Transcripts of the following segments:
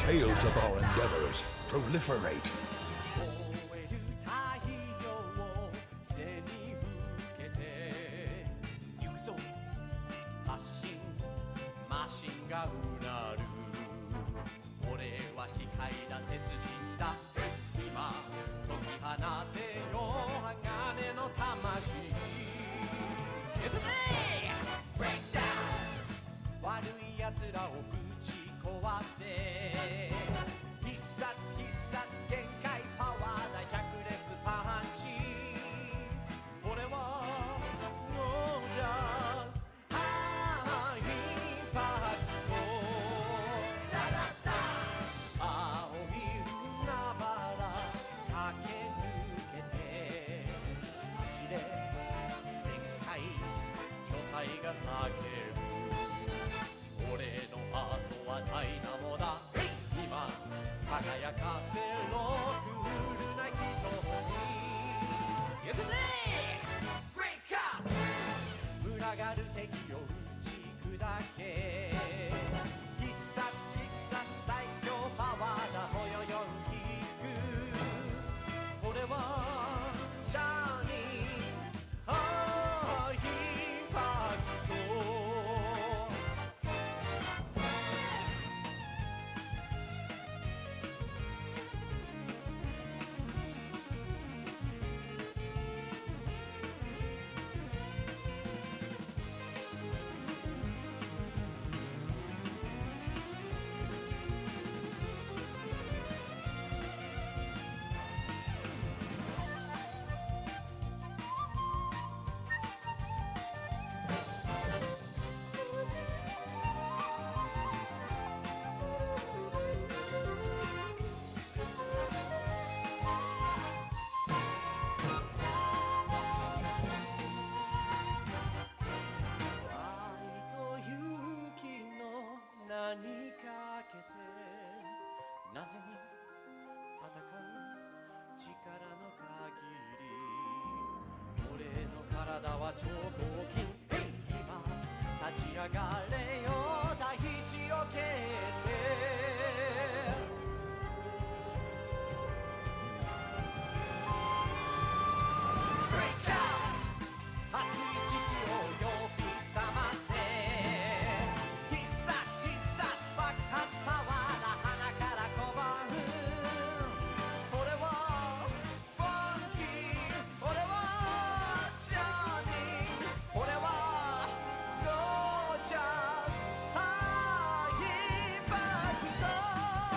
tales of our endeavors proliferate. 燃える太陽を背に受けて行くぞ発進マシンがうなる俺は機械だ鉄人だ今解き放てよ鋼の魂行くぜ Breakdown 悪い奴らをぶち壊せ必殺限界パワーだ百列パンチ俺はゴージャスハイパクトララタ青い海原駆け抜けて走れ全開巨体が叫ぶ俺のハートはダイナモだ今輝かせろクールな瞳行くぜ Break up 群がる敵を打ち砕け必殺最強パワーだほよよんキック俺はシャーニーハイパクト名にかけてなぜに戦う力の限り俺の体は超合金今立ち上がれよ大地を蹴って熱い獅子を呼び覚ませ爆発パワーだ鼻から小判俺はファンキー俺はジャーニー俺はゴージャスハイパクト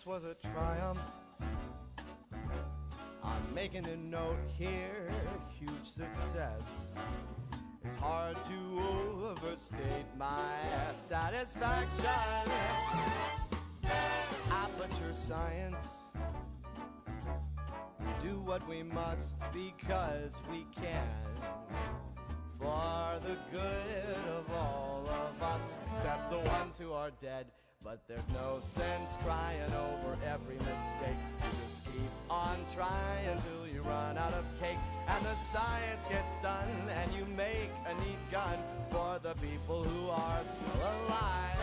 this was a triumph. I'm making a note here, huge success. It's hard to overstate my satisfaction. Aperture science. We do what we must because we can. For the good of all of us, except the ones who are dead. But there's no sense crying over every mistake. You just keep on trying till you run out of cake. And the science gets done and you make a neat gun for the people who are still alive.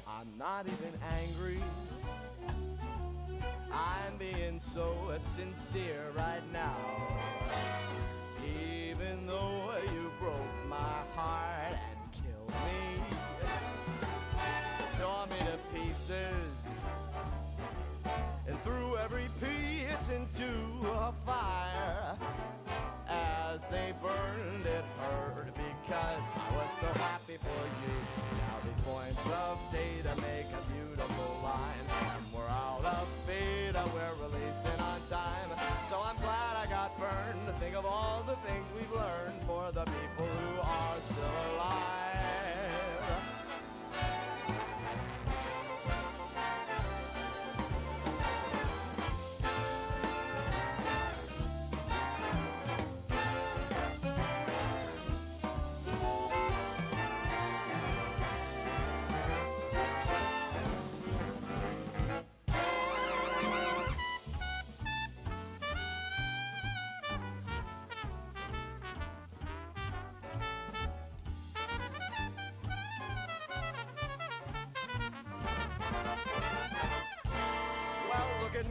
I'm not even angry. I'm being so sincere right now. Even though you broke my heart and killed me, tore me to pieces, and threw every piece into a fire. As they burned, it hurt because I was so happy for you. Now these points of data make a beautiful line. And we're out of beta, we're releasing on time. So I'm glad I got burned to think of all the things we've learned for the people who are still alive.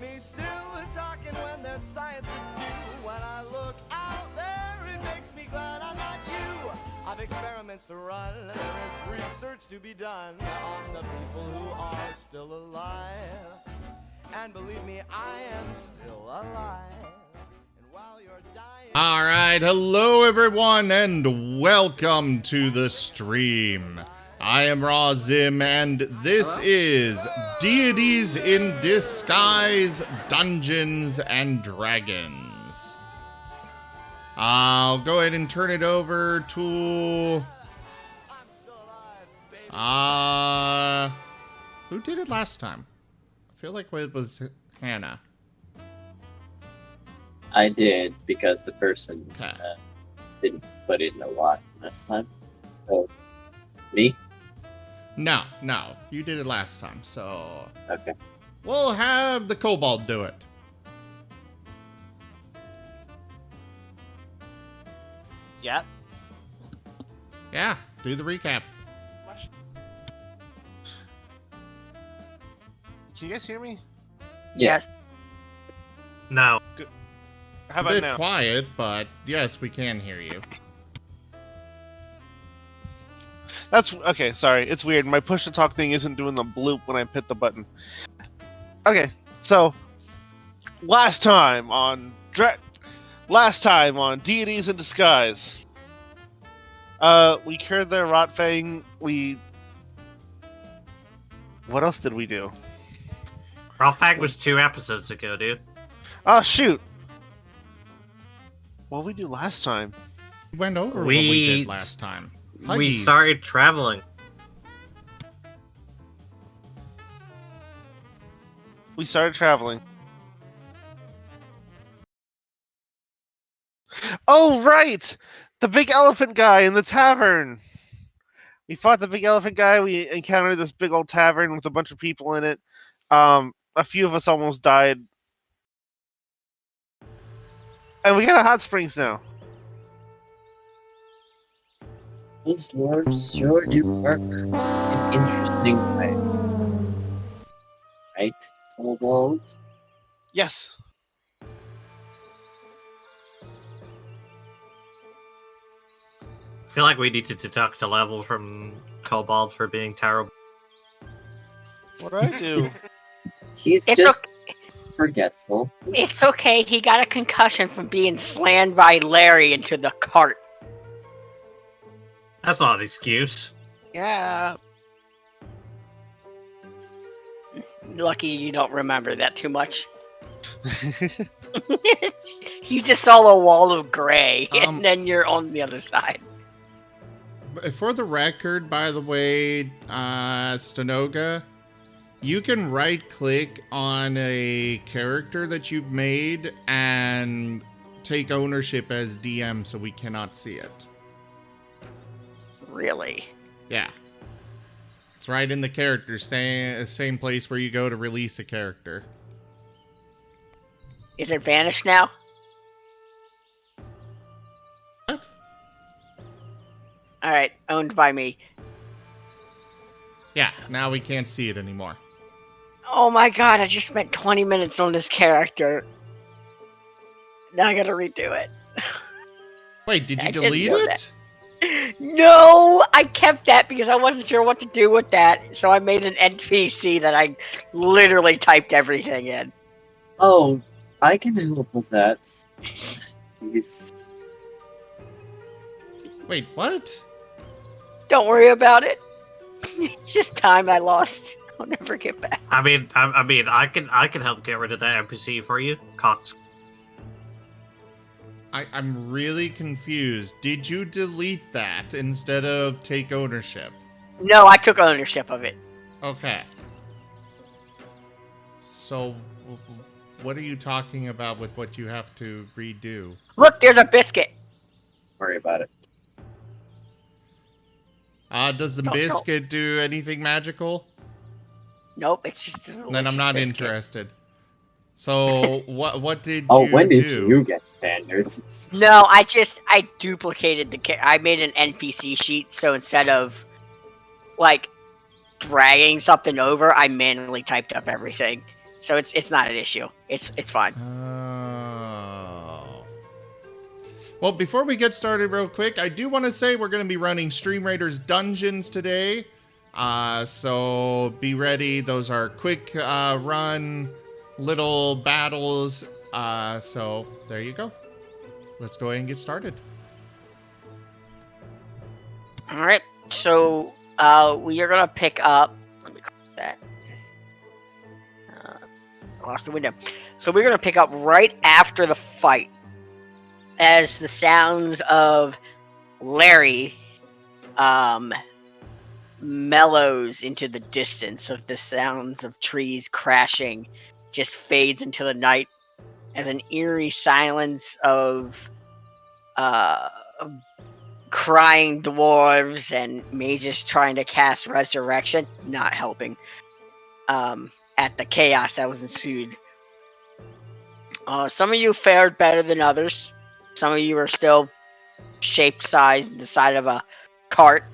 Me still talking when there's science to do. When I look out there, it makes me glad I'm not you. I've experiments to run, there is research to be done on the people who are still alive. And believe me, I am still alive. And while you're dying... All right, hello everyone, and welcome to the stream. I am Raw Zim, and this is Deities in Disguise, Dungeons and Dragons. I'll go ahead and turn it over to... who did it last time? I feel like it was Hannah. I did, because the person didn't put in a lot last time. So, me? No, you did it last time, so... Okay. We'll have the kobold do it. Yeah. Yeah, do the recap. Can you guys hear me? Yes. No. Good. How A about bit now? quiet, but yes, we can hear you. That's okay. Sorry, it's weird. My push to talk thing isn't doing the bloop when I hit the button. Okay, so last time on Deities in Disguise, we cured their Rotfang. What else did we do? Ralphag was 2 episodes ago, dude. Oh shoot! What did we do last time? We went over what we did last time. We Huggies. started traveling. We started traveling. Oh, right! The big elephant guy in the tavern! We fought the big elephant guy. We encountered this big old tavern with a bunch of people in it. A few of us almost died. And we got a hot springs now. Those dwarves sure do work in an interesting way. Right, kobolds? Yes. I feel like we needed to deduct a level from Kobold for being terrible. What did I do? He's It's just forgetful. It's okay. He got a concussion from being slammed by Larry into the cart. That's not an excuse. Yeah. Lucky you don't remember that too much. You just saw a wall of gray, and then you're on the other side. For the record, by the way, Stenoga, you can right-click on a character that you've made and take ownership as DM so we cannot see it. Really? Yeah. It's right in the character, same place where you go to release a character. Is it vanished now? What? Alright, owned by me. Yeah, now we can't see it anymore. Oh my god, I just spent 20 minutes on this character. Now I gotta redo it. Wait, did you I didn't delete know it? No, I kept that because I wasn't sure what to do with that. So I made an NPC that I literally typed everything in. Oh, I can help with that. Jeez. Wait, what? Don't worry about it. It's just time I lost. I'll never get back. I mean, I can help get rid of that NPC for you, Cox. I'm really confused. Did you delete that instead of take ownership? No, I took ownership of it. Okay. So, what are you talking about with what you have to redo? Look, there's a biscuit. Worry about it. Does the Don't- biscuit do anything magical? Nope, it's just a Then I'm delicious not biscuit. interested. So, what did Oh, you when did do? you get standards? No, I duplicated I made an NPC sheet, so instead of like dragging something over, I manually typed up everything. So it's not an issue. It's fine. Oh. Well, before we get started real quick, I do want to say we're going to be running Stream Raiders Dungeons today. So be ready. Those are quick run little battles. So there you go. Let's go ahead and get started. All right. So we are gonna pick up. Let me close that. Lost the window. So we're gonna pick up right after the fight, as the sounds of Larry mellows into the distance of the sounds of trees crashing, just fades into the night as an eerie silence of crying dwarves and mages trying to cast resurrection, not helping at the chaos that was ensued. Some of you fared better than others. Some of you are still shape-sized in the side of a cart.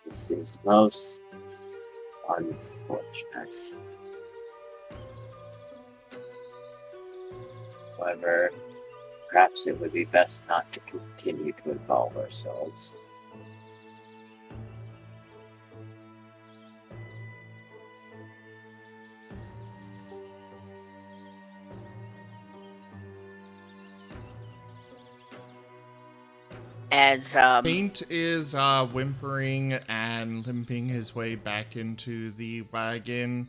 This is most unfortunate. However, perhaps it would be best not to continue to involve ourselves. As Paint is whimpering and limping his way back into the wagon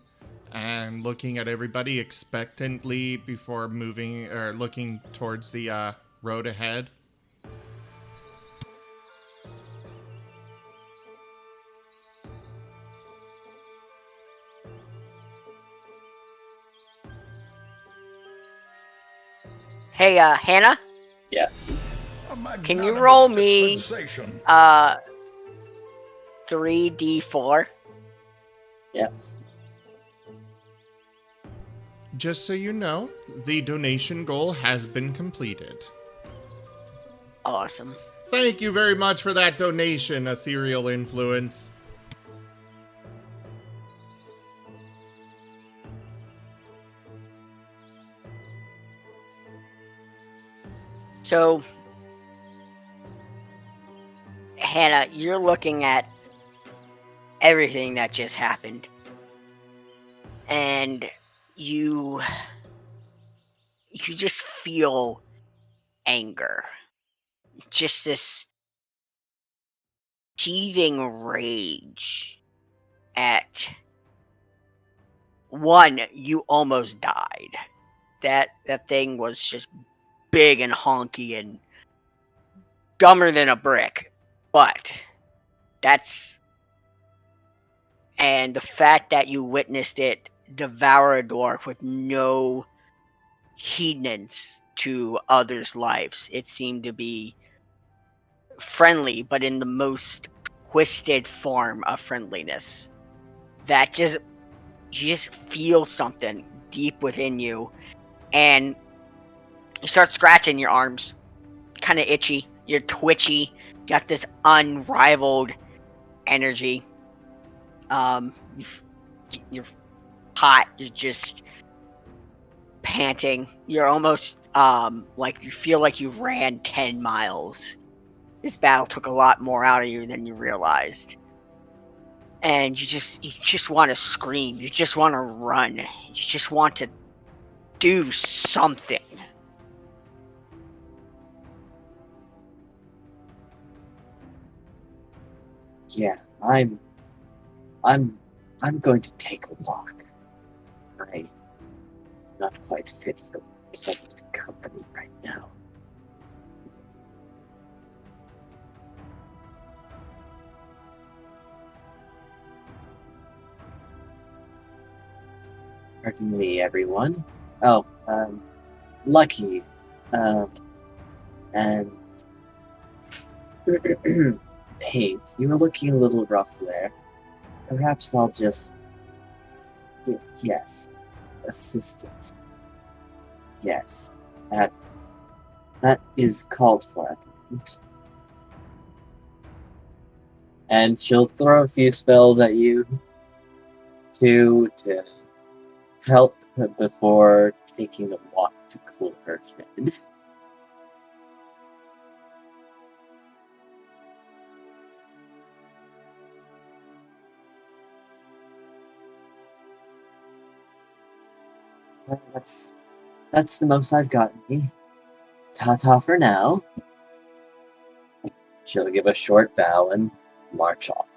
and looking at everybody expectantly before moving or looking towards the road ahead. hey, Hannah, Yes. A can you magnanimous roll me dispensation. 3d4? Yes. Just so you know, the donation goal has been completed. Awesome. Thank you very much for that donation, Ethereal Influence. So, Hannah, you're looking at everything that just happened. And you you just feel anger. Just this seething rage at one, you almost died. That thing was just big and honky and dumber than a brick. But that's and the fact that you witnessed it devour a dwarf with no heedance to others' lives. It seemed to be friendly, but in the most twisted form of friendliness. That just you just feel something deep within you, and you start scratching your arms, kind of itchy. You're twitchy. Got this unrivaled energy. You're hot. You're just panting. You're almost like you feel like you ran 10 miles. This battle took a lot more out of you than you realized. And you just want to scream. You just want to run. You just want to do something. Yeah, I'm going to take a walk. I'm not quite fit for pleasant company right now. Pardon me, everyone. Oh, Lucky, and Paint, you were looking a little rough there. Perhaps I'll just... Yes. Assistance. Yes. That is called for. And she'll throw a few spells at you to help before taking a walk to cool her head. That's the most I've gotten me. Ta-ta for now. She'll give a short bow and march off.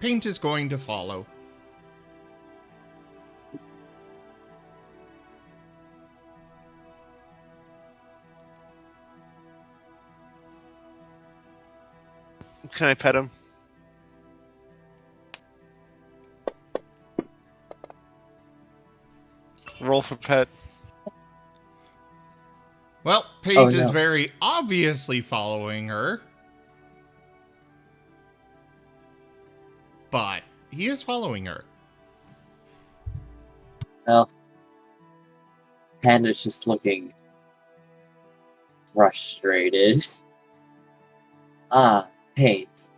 Paint is going to follow. Can I pet him? Roll for pet. Well, Paint Oh, is no. very obviously following her. But he is following her. Well, Panda's just looking frustrated. Ah, Paint.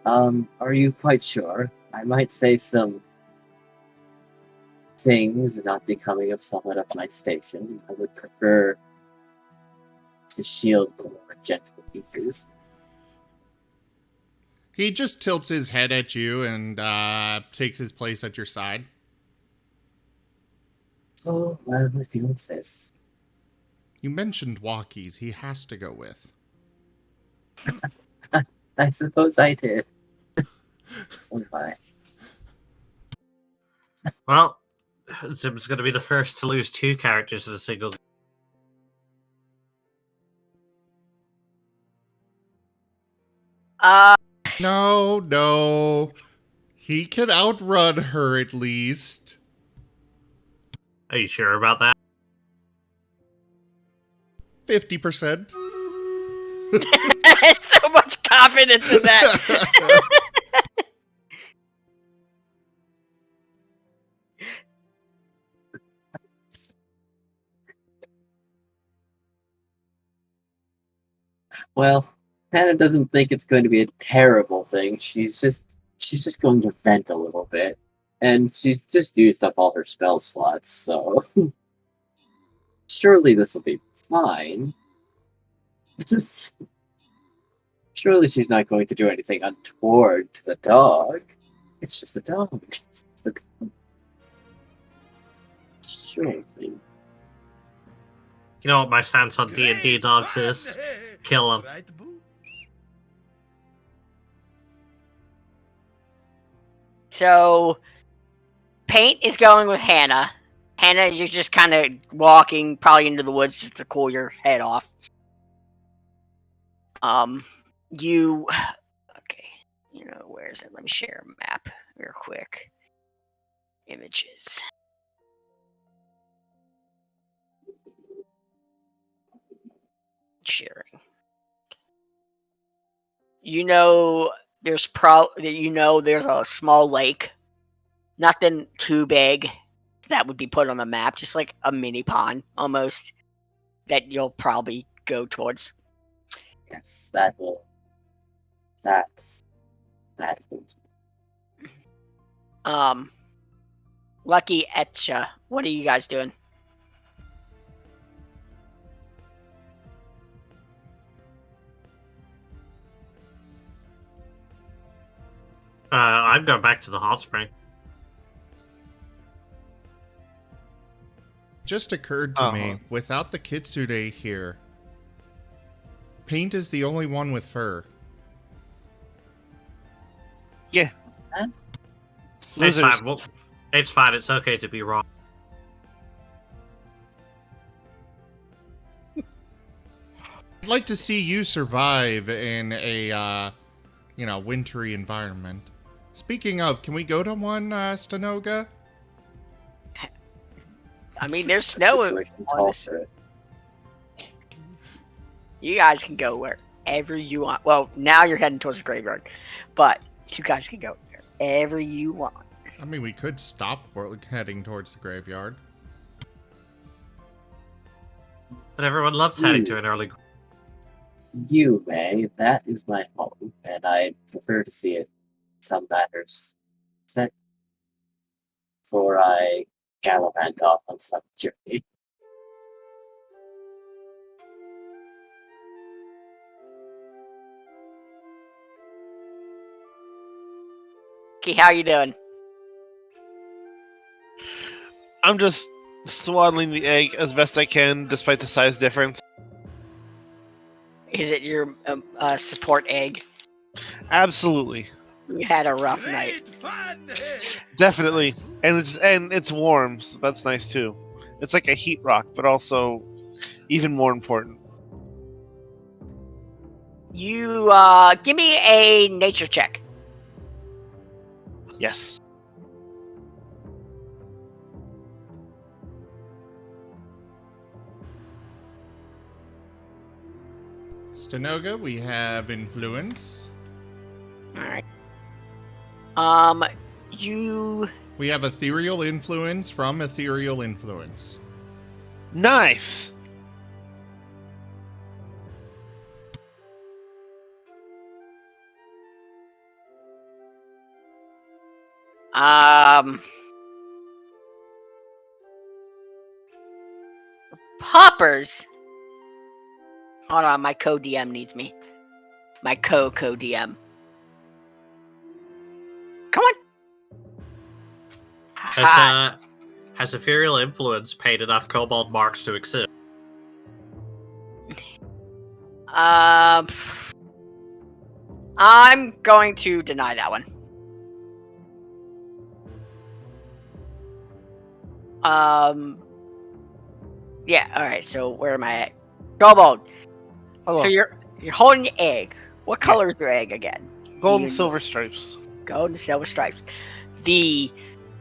Are you quite sure? I might say some things not becoming of someone of my station. I would prefer to shield the more gentle ears. He just tilts his head at you and takes his place at your side. Oh, well, if you insist. You mentioned walkies. He has to go with. I suppose I did. Oh my. Well, Zim's going to be the first to lose 2 characters in a single. No. He can outrun her at least. Are you sure about that? 50%. So much confidence in that. Well, Hannah doesn't think it's going to be a terrible thing. She's just going to vent a little bit. And she's just used up all her spell slots, so surely this will be fine. Surely she's not going to do anything untoward to the dog. It's just a dog. It's just a dog. Sure thing. You know what my stance on D&D dogs is? Kill them. Right, boo? So, Paint is going with Hannah. Hannah, you're just kind of walking probably into the woods just to cool your head off. You... Okay. You know, where is it? Let me share a map real quick. Images. Sharing. You know, there's a small lake. Nothing too big that would be put on the map, just like a mini pond almost that you'll probably go towards. Yes, that will. That's that. Lucky Etcha, what are you guys doing? I'm going back to the hot spring. Just occurred to me, without the Kitsune here, Paint is the only one with fur. Yeah. Huh? It's Lizards. fine. Well, it's fine. It's okay to be wrong. I'd like to see you survive in a, wintry environment. Speaking of, can we go to one, Stanoga? I mean, there's snow on this. You guys can go wherever you want. Well, now you're heading towards the graveyard, but you guys can go wherever you want. I mean, we could stop heading towards the graveyard. But everyone loves heading to an early. You may. That is my home, and I prefer to see it in some matters set before I gallivant off on some journey. Okay, how you doing? I'm just swaddling the egg as best I can, despite the size difference. Is it your support egg? Absolutely, You had a rough night. Great fun! definitely, and it's warm, so that's nice too. It's like a heat rock, but also even more important. You give me a nature check. Yes. Stanoga, we have influence. All right. You We have ethereal influence from ethereal influence. Nice. poppers. Hold on, my co-DM needs me. My co-DM. Come on. Has ethereal influence paid enough kobold marks to exist? I'm going to deny that one. Yeah, alright, so where am I at? Kobold. Hello. So you're holding the egg. What color is your egg again? Gold and You- silver stripes. Gold and silver stripes. The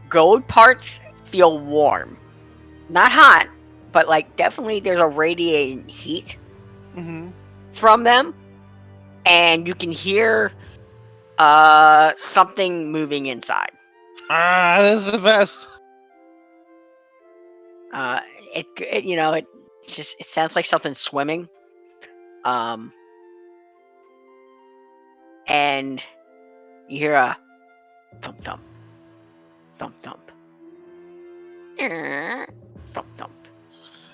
gold parts feel warm. Not hot, but like definitely there's a radiating heat Mm-hmm. from them. And you can hear something moving inside. Ah, this is the best. It sounds like something swimming. And you hear a thump thump, thump thump, thump thump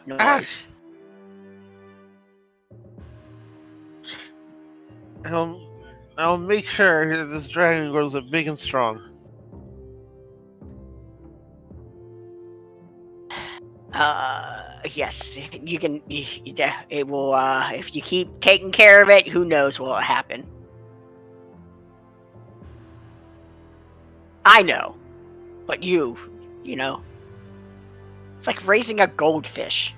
noise. I'll make sure that this dragon grows up big and strong. Yes, you can. It will. If you keep taking care of it, who knows what will happen? I know, but you know, it's like raising a goldfish.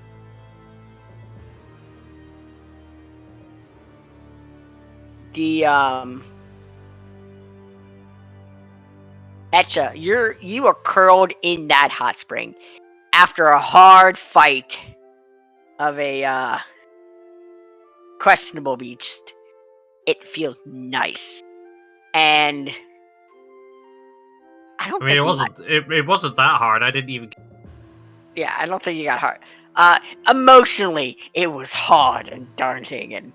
The Etcha, you are curled in that hot spring after a hard fight of a questionable beast. It feels nice, and I don't I mean, think it wasn't that hard. I didn't even. yeah, I don't think you got hard. Emotionally, it was hard and daunting, and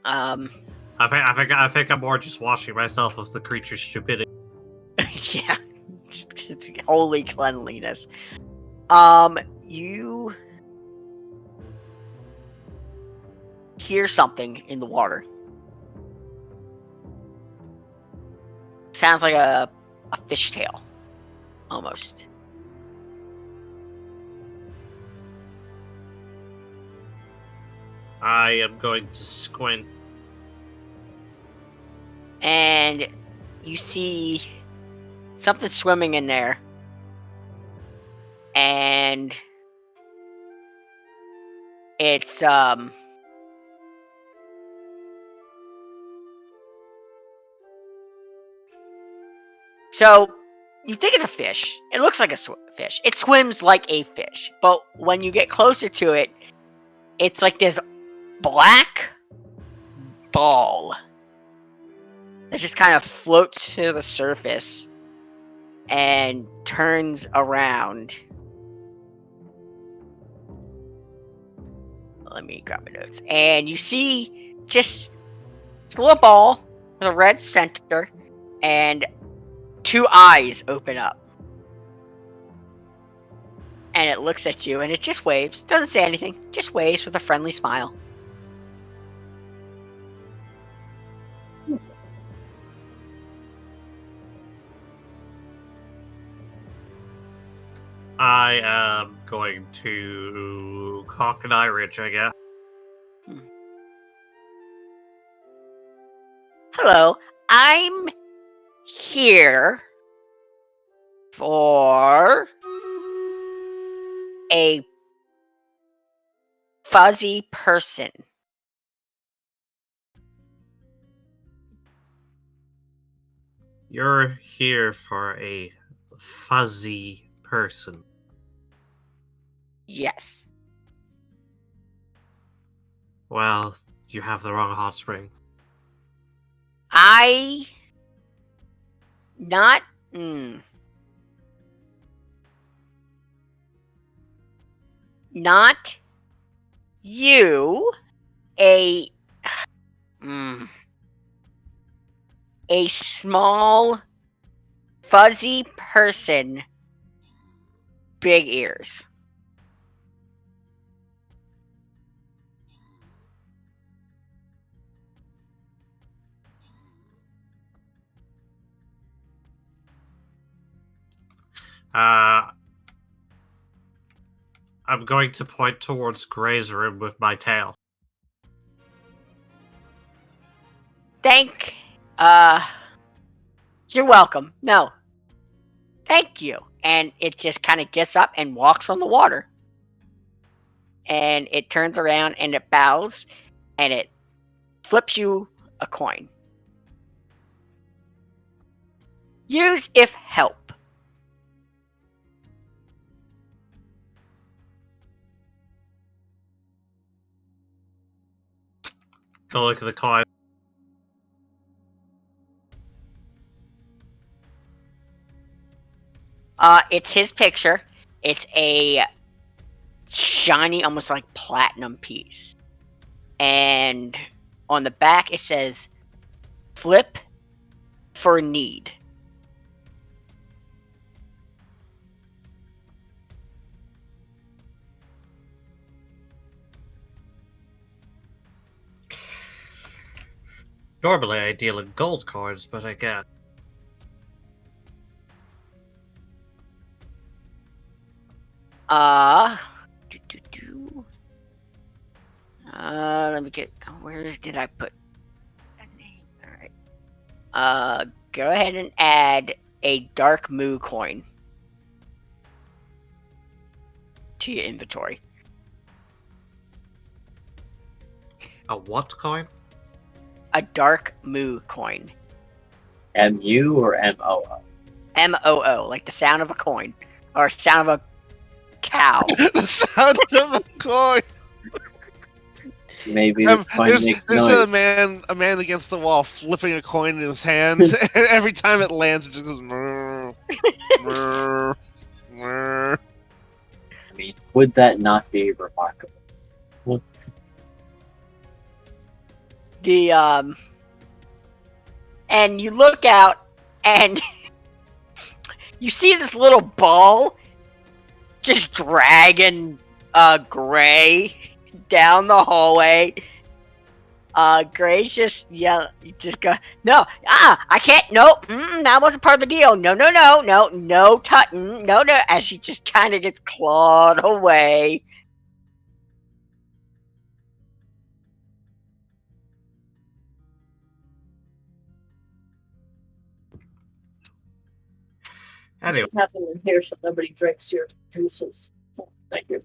I think I'm more just washing myself of the creature's stupidity. yeah, it's holy cleanliness. You hear something in the water. Sounds like a fishtail, almost. I am going to squint. And you see something swimming in there. And it's so you think it's a fish. It looks like a fish. It swims like a fish. But when you get closer to it, it's like this black ball that just kind of floats to the surface and turns around. Let me grab my notes. And you see just a little ball with a red center and 2 eyes open up. And it looks at you and it just waves. Doesn't say anything. Just waves with a friendly smile. I am going to cock an eye ridge, I guess. Hello, I'm here for a fuzzy person. You're here for a fuzzy person. Yes. Well, you have the wrong hot spring. Not you, a small fuzzy person, big ears. I'm going to point towards Gray's room with my tail. You're welcome. No. Thank you. And it just kind of gets up and walks on the water. And it turns around and it bows and it flips you a coin. Use if help. Go look at the coin. It's his picture. It's a shiny, almost like platinum piece. And on the back it says, flip for need. Normally I deal in gold coins, but I can't. Do, do, do. Let me get. Where did I put that name? All right. Go ahead and add a dark moo coin to your inventory. A what coin? A dark moo coin. MU or MOO? MOO, like the sound of a coin or sound of a cow. The sound of a coin. Maybe this coin makes There's noise. a man against the wall flipping a coin in his hand, and every time it lands, it just goes. Mrr, mrr, mrr. I mean, would that not be remarkable? What? And you look out and you see this little ball just dragging Gray down the hallway. Gray's just go, no, I can't, no, that wasn't part of the deal. No, Tutton, no, as he just kind of gets clawed away. Anyway, Have them in here so nobody drinks your juices. Thank you.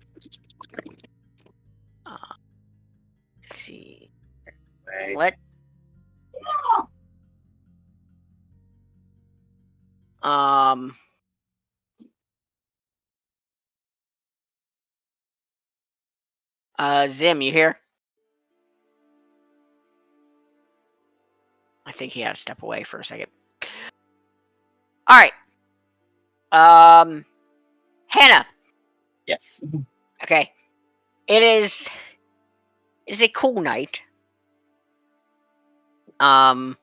Let's see. Right. What? Zim, you here? I think he had to step away for a second. Alright. Hannah. Yes. Okay. It is a cool night. Not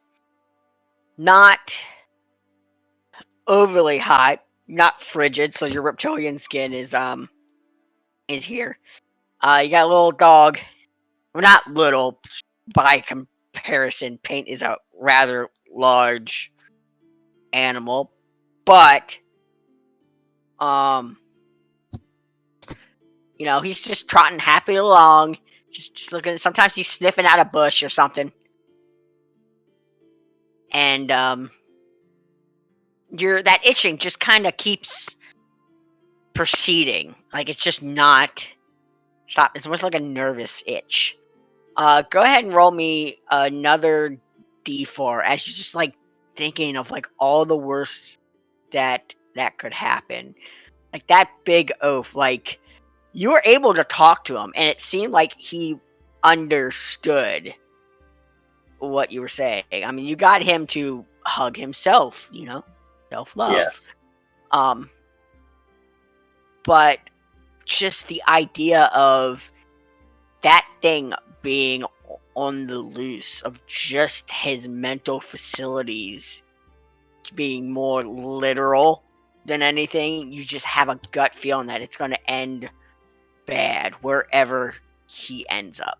overly hot, not frigid, so your reptilian skin is here. You got a little dog. Well, not little by comparison. Paint is a rather large animal, but he's just trotting happy along, just looking. Sometimes he's sniffing out a bush or something, and that itching just kind of keeps proceeding. Like it's just not stop. It's almost like a nervous itch. Go ahead and roll me another D4 as you're just like thinking of like all the worst that could happen. Like that big oaf, like you were able to talk to him and it seemed like he understood what you were saying. I mean, you got him to hug himself, self-love. Yes. But just the idea of that thing being on the loose, of just his mental facilities being more literal than anything, you just have a gut feeling that it's going to end bad wherever he ends up.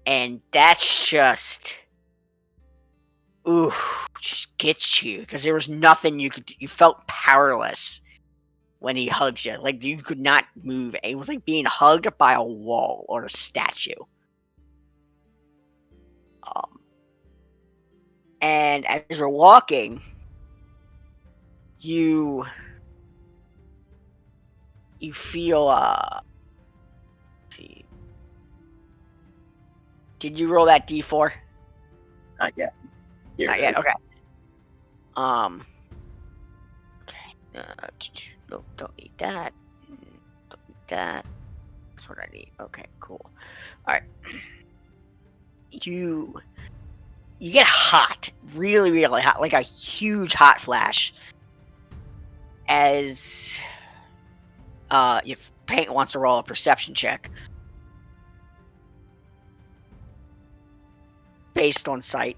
And that's just gets you, because there was nothing you could do. You felt powerless when he hugged you. Like you could not move. It was like being hugged by a wall or a statue. And as you're walking, you feel let's see. Did you roll that D4? Not yet. Here Not it yet. is. Okay. Okay. No, don't need that. Don't need that. That's what I need. Okay, cool. All right. You get hot, really, really hot, like a huge hot flash. As if Paint wants to roll a perception check based on sight.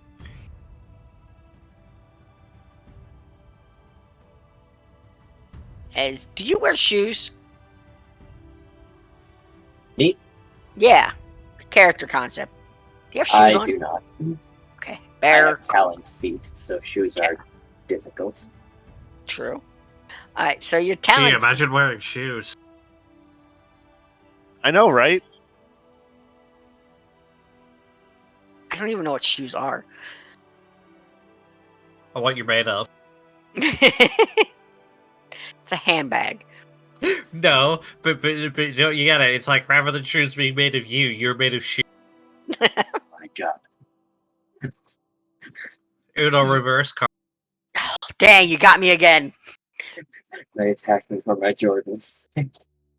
Do you wear shoes? Me? Yeah. Character concept. Do you have shoes I on? do not. Okay. I Bear. have talent feet, so shoes are difficult. True. Alright, so your can you talent. imagine wearing shoes? I know, right? I don't even know what shoes are. Or what you're made of. It's a handbag. No, but you gotta. It's like rather than shoes being made of you, you're made of shoes. My God. Uno reverse card. Dang, you got me again. They attacked me for my Jordans.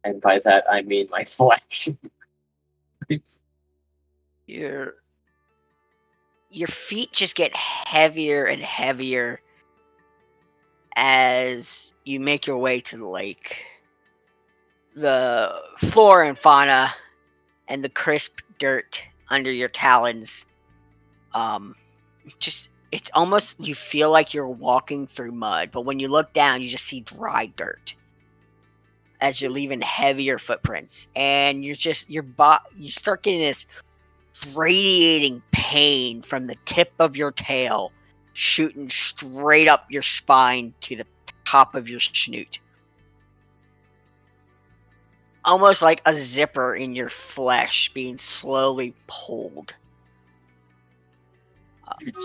And by that, I mean my flesh. Your feet just get heavier and heavier as you make your way to the lake. The flora and fauna and the crisp dirt under your talons, just it's almost you feel like you're walking through mud, but when you look down, you just see dry dirt as you're leaving heavier footprints, and you start getting this radiating pain from the tip of your tail shooting straight up your spine to the top of your snoot. Almost like a zipper in your flesh being slowly pulled.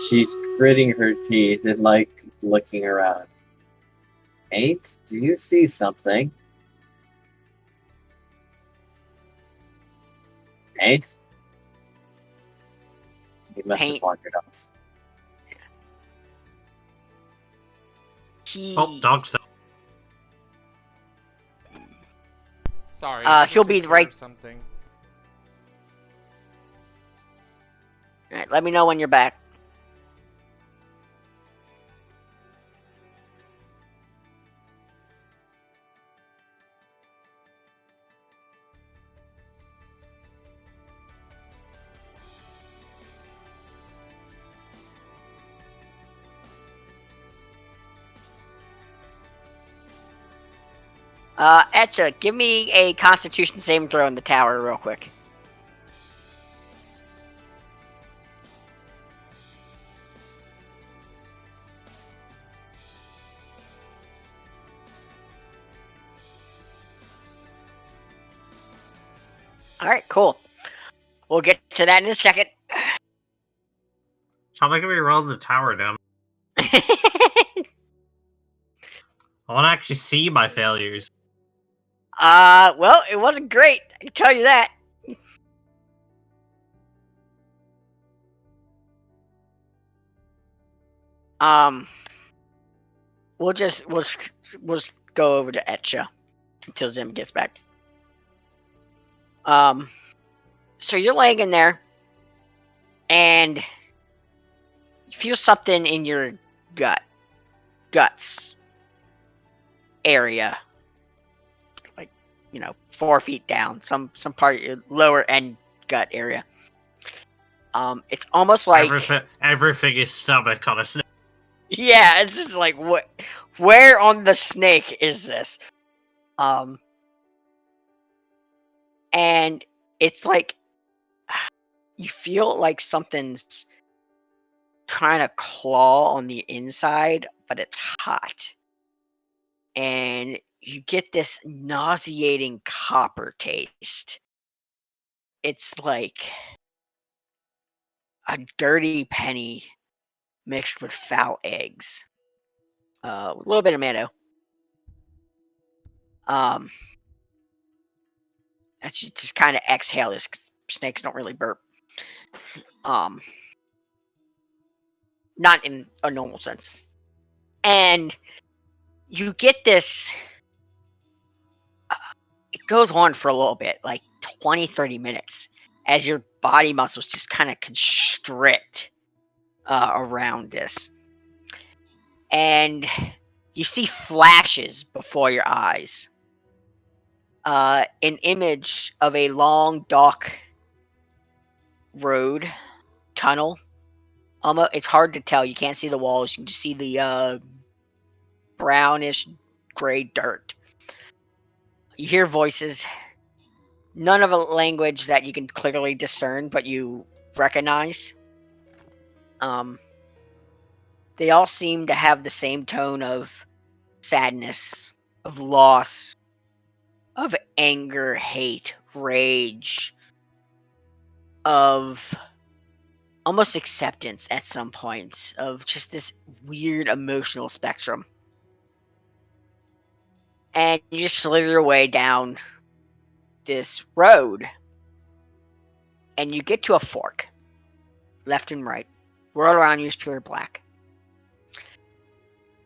She's gritting her teeth and, like, looking around. Nate, do you see something? Nate? He must have Paint. wandered off. Oh, dog stuff. Sorry. He'll be right. Something. Alright, let me know when you're back. Etcha, give me a Constitution saving throw in the tower real quick. Alright, cool. We'll get to that in a second. So I'm gonna be rolling the tower down. I want to actually see my failures. Well, it wasn't great. I can tell you that. We'll just go over to Etcha until Zim gets back. So you're laying in there, and you feel something in your guts area, like 4 feet down, some part of your lower end gut area. It's almost like everything is stomach on a snake. Yeah, it's just like what? Where on the snake is this? And it's like you feel like something's trying to claw on the inside, but it's hot. And you get this nauseating copper taste. It's like a dirty penny mixed with foul eggs. With a little bit of mayo. That's just kind of exhale this, 'cause snakes don't really burp. Not in a normal sense. And you get this, it goes on for a little bit, like 20, 30 minutes, as your body muscles just kind of constrict around this. And you see flashes before your eyes. An image of a long, dark road, tunnel. It's hard to tell. You can't see the walls. You can just see the brownish gray dirt. You hear voices. None of a language that you can clearly discern, but you recognize. They all seem to have the same tone of sadness, of loss, of anger, hate, rage, of almost acceptance at some points, of just this weird emotional spectrum. And you just slither your way down this road, and you get to a fork, left and right. World around you is pure black.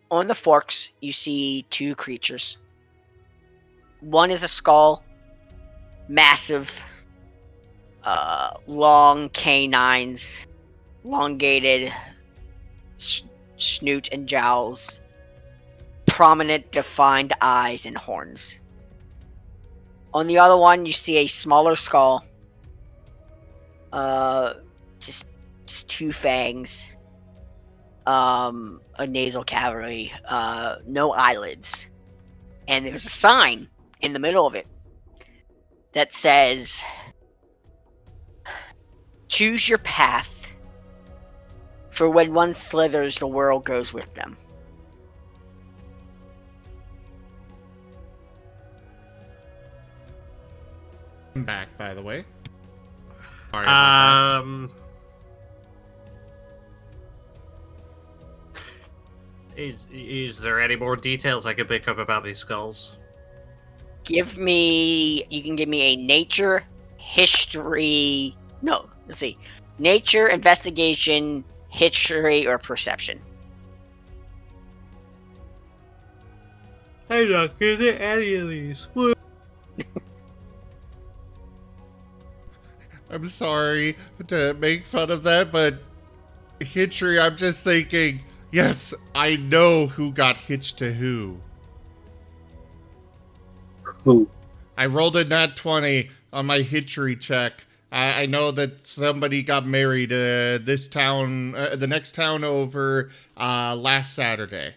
On the forks, you see two creatures. One is a skull, massive, long canines, elongated snoot and jowls, prominent, defined eyes and horns. On the other one, you see a smaller skull, just two fangs, a nasal cavity, no eyelids, and there's a sign in the middle of it that says, "Choose your path, for when one slithers, the world goes with them." I'm back, by the way. Sorry about Is there any more details I can pick up about these skulls? You can give me a nature, history, no, let's see. Nature, investigation, history, or perception. I'm not good at any of these. I'm sorry to make fun of that, but Hitchery, I'm just thinking, yes, I know who got hitched to who. Who? I rolled a nat 20 on my Hitchery check. I know that somebody got married this town, the next town over, last Saturday.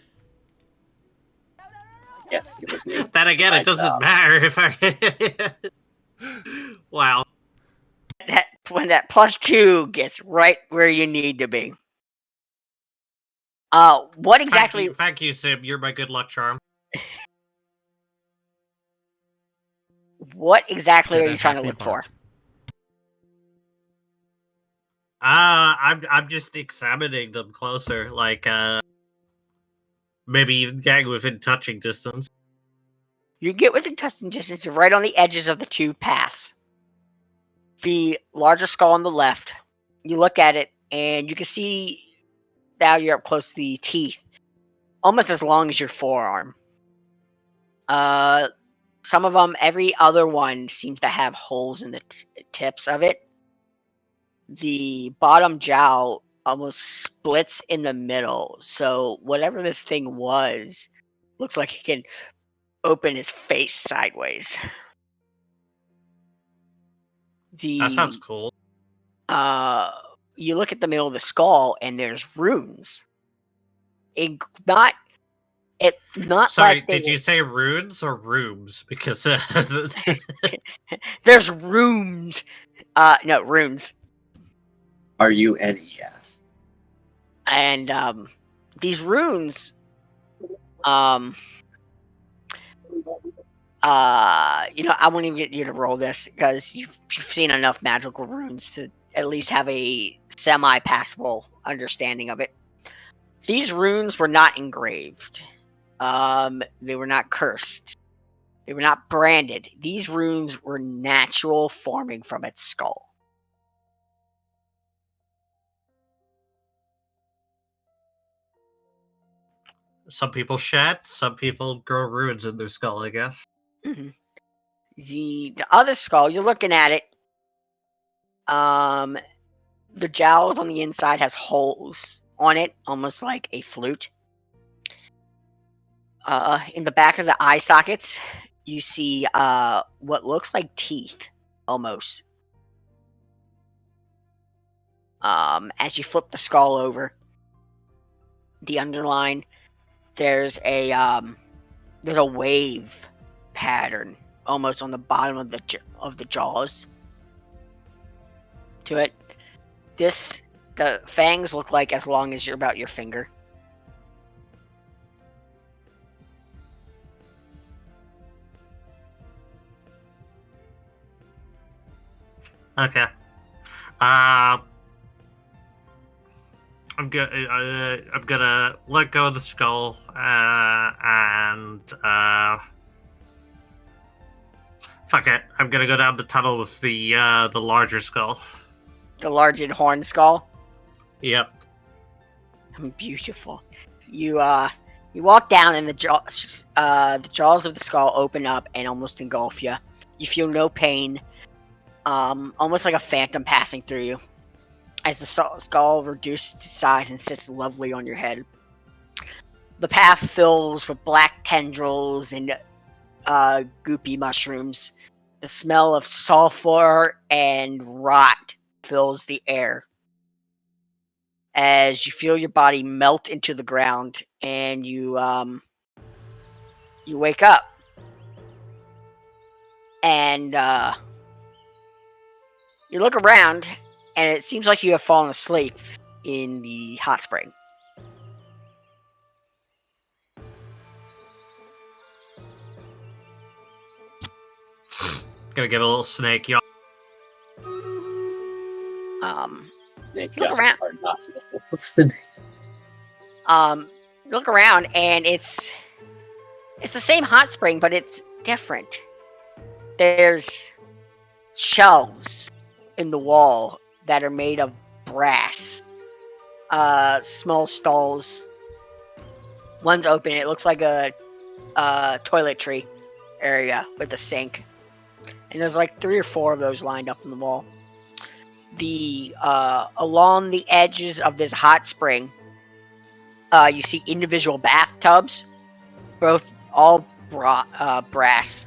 Yes, it was me. Then again, it doesn't matter if I. Wow. When that +2 gets right where you need to be. What exactly? Thank you, Sim. You're my good luck charm. What exactly are you trying to look for? I'm just examining them closer, like maybe even getting within touching distance. You get within touching distance, right on the edges of the two paths. The larger skull on the left, you look at it, and you can see, now you're up close to the teeth, almost as long as your forearm. Some of them, every other one seems to have holes in the tips of it. The bottom jowl almost splits in the middle, so whatever this thing was, looks like it can open its face sideways. That sounds cool. You look at the middle of the skull, and there's runes. Sorry, like did you say runes or rooms? Because there's rooms. No, runes. RUNES. And these runes, I won't even get you to roll this because you've seen enough magical runes to at least have a semi-passable understanding of it. These runes were not engraved. They were not cursed. They were not branded. These runes were natural, forming from its skull. some people shed, some people grow runes in their skull, I guess. Mm-hmm. The other skull, you're looking at it. The jowls on the inside has holes on it, almost like a flute. In the back of the eye sockets, you see what looks like teeth, almost. As you flip the skull over, the underline, there's a wave pattern almost on the bottom of the jaws to it. The fangs look like as long as about your finger. Okay. I'm gonna let go of the skull, and fuck it. I'm gonna go down the tunnel with the larger skull. The large and horn skull. Yep. Beautiful. You walk down and the jaws of the skull open up and almost engulf you. You feel no pain, almost like a phantom passing through you, as the skull reduces to size and sits lovely on your head. The path fills with black tendrils and goopy mushrooms. The smell of sulfur and rot fills the air as you feel your body melt into the ground, and you wake up, and you look around, and it seems like you have fallen asleep in the hot spring. Gonna give a little snake yawn. Look around. Look around, and it's the same hot spring, but it's different. There's shelves in the wall that are made of brass. Small stalls. One's open. It looks like a toiletry area with a sink. And there's like 3 or 4 of those lined up in the wall. Along the edges of this hot spring, you see individual bathtubs, all brass.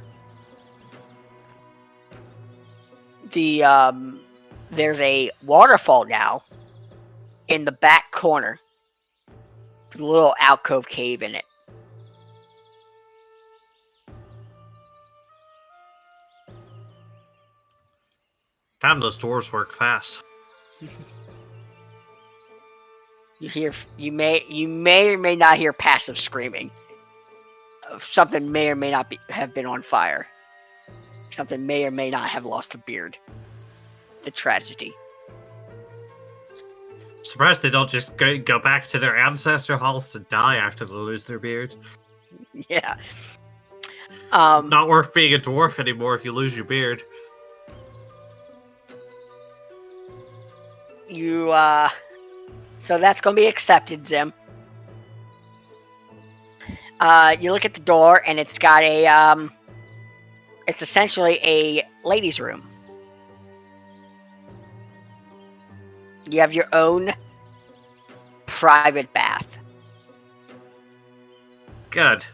There's a waterfall now in the back corner, with a little alcove cave in it. Damn, those doors work fast. You may or may not hear passive screaming. Something may or may not have been on fire. Something may or may not have lost a beard. The tragedy. Surprised they don't just go back to their ancestor halls to die after they lose their beard. Yeah. Not worth being a dwarf anymore if you lose your beard. So that's gonna be accepted, Zim. You look at the door, and it's got it's essentially a ladies' room. You have your own private bath. Good.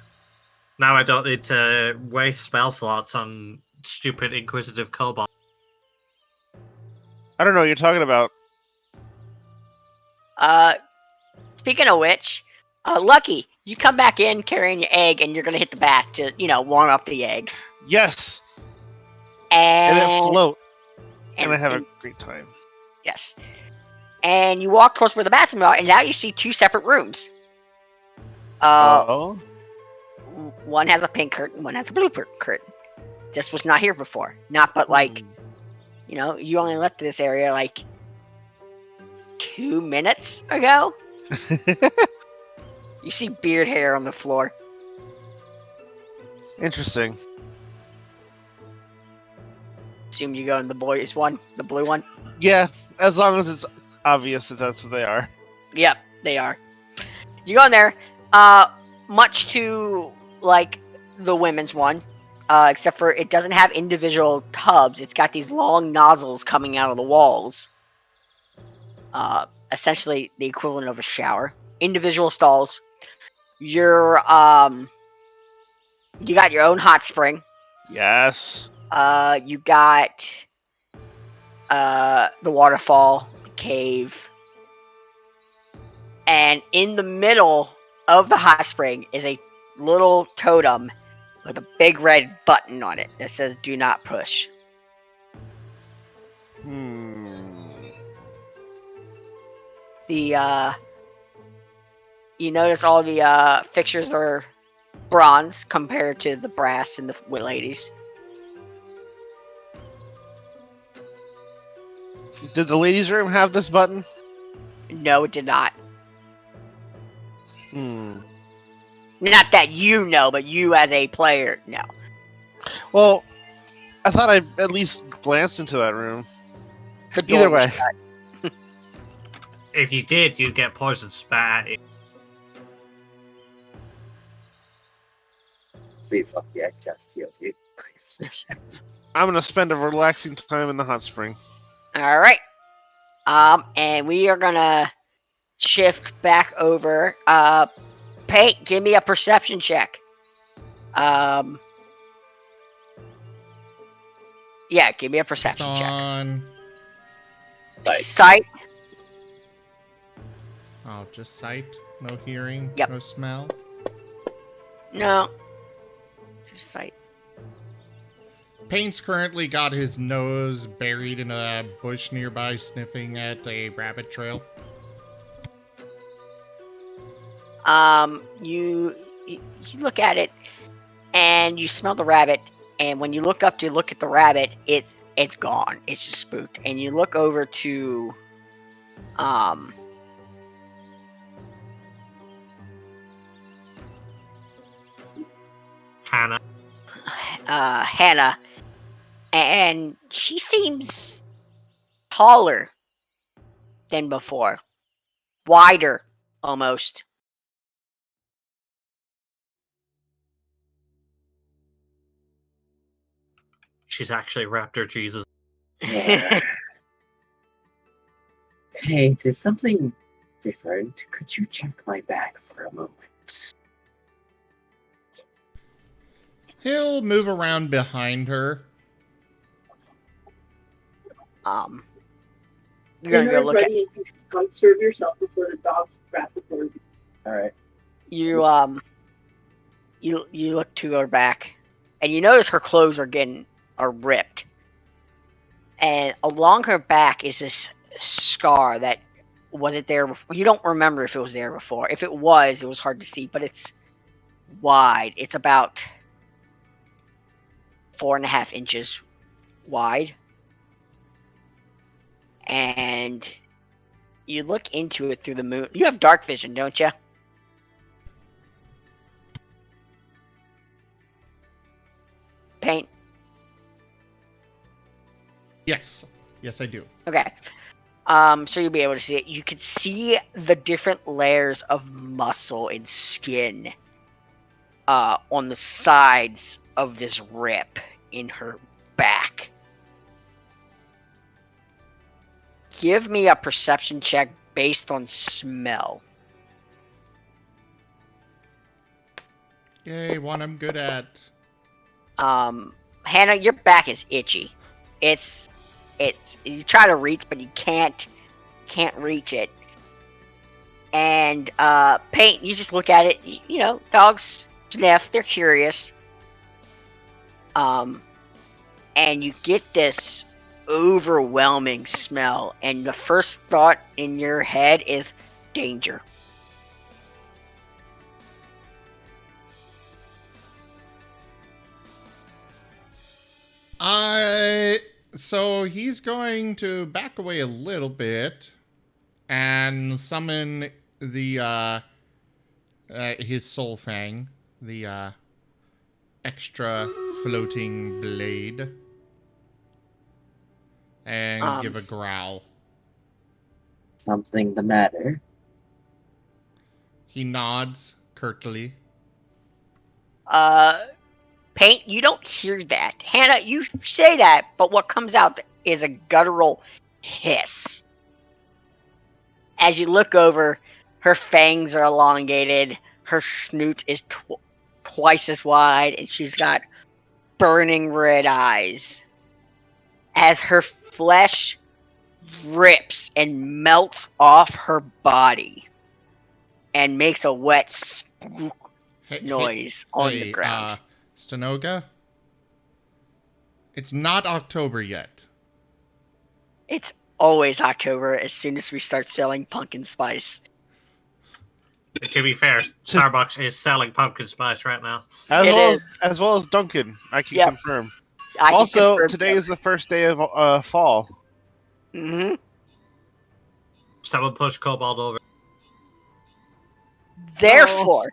Now I don't need to waste spell slots on stupid inquisitive kobold. I don't know what you're talking about. Speaking of which, Lucky, you come back in carrying your egg, and you're gonna hit the bath to, warm up the egg. Yes. And it float. And I have a great time. Yes. And you walk towards where the bathroom are, and now you see 2 separate rooms. One has a pink curtain, one has a blue curtain. This was not here before. You only left this area like 2 minutes ago. You see beard hair on the floor. Interesting. Assume you go in the boys one, the blue one. Yeah, as long as it's obvious that that's what they are. Yep, they are. You go in there, much to like the women's one, except for it doesn't have individual tubs. It's got these long nozzles coming out of the walls. Essentially the equivalent of a shower. Individual stalls. You got your own hot spring. Yes. You got the waterfall, the cave. And in the middle of the hot spring is a little totem with a big red button on it that says "Do not push." You notice all the fixtures are bronze compared to the brass in the ladies. Did the ladies' room have this button? No, it did not. Hmm. Not that you know, but you as a player, no. Well, I thought I at least glanced into that room. The door Either was way. shut. If you did, you'd get poison spat at you. Please let the cast TLT. Please. I'm gonna spend a relaxing time in the hot spring. All right. And we are gonna shift back over. Pate, give me a perception check. Yeah, give me a perception check. On. Sight. Oh, just sight, no hearing, Yep. no smell. No. Just sight. Paint's currently got his nose buried in a bush nearby, sniffing at a rabbit trail. You look at it, and you smell the rabbit. And when you look up to look at the rabbit, it's gone. It's just spooked. And you look over to, Hannah. Hannah, and she seems taller than before, wider almost. She's actually Raptor Jesus. Hey, did something different? Could you check my back for a moment? He'll move around behind her. You're gonna go Dinner is look at ready and you should come serve yourself before the dogs wrap the door. Alright. you. You look to her back, and you notice her clothes are ripped, and along her back is this scar that wasn't there before. You don't remember if it was there before. If it was hard to see, but it's wide. It's about 4.5 inches wide, and you look into it through the moon. You have dark vision, don't you? Paint. Yes. Yes, I do. Okay. So you'll be able to see it. You could see the different layers of muscle and skin on the sides of this rip in her back. Give me a perception check based on smell. Yay, one I'm good at. Hannah, your back is itchy. It's you try to reach, but you can't reach it. And Paint, you just look at it. You know, dogs sniff. They're curious. And you get this overwhelming smell, and the first thought in your head is danger. So he's going to back away a little bit and summon the his soul fang, the extra floating blade, and give a growl. Something the matter? He nods curtly. Paint, you don't hear that. Hannah, you say that, but what comes out is a guttural hiss. As you look over, her fangs are elongated, her snoot is twice as wide, and she's got burning red eyes. As her flesh rips and melts off her body and makes a wet spook noise on the ground. Stenoga? It's not October yet. It's always October as soon as we start selling pumpkin spice. To be fair, Starbucks is selling pumpkin spice right now. As well as Duncan, I can confirm. Also, today is the first day of fall. Mm-hmm. Someone push Cobalt over. Therefore,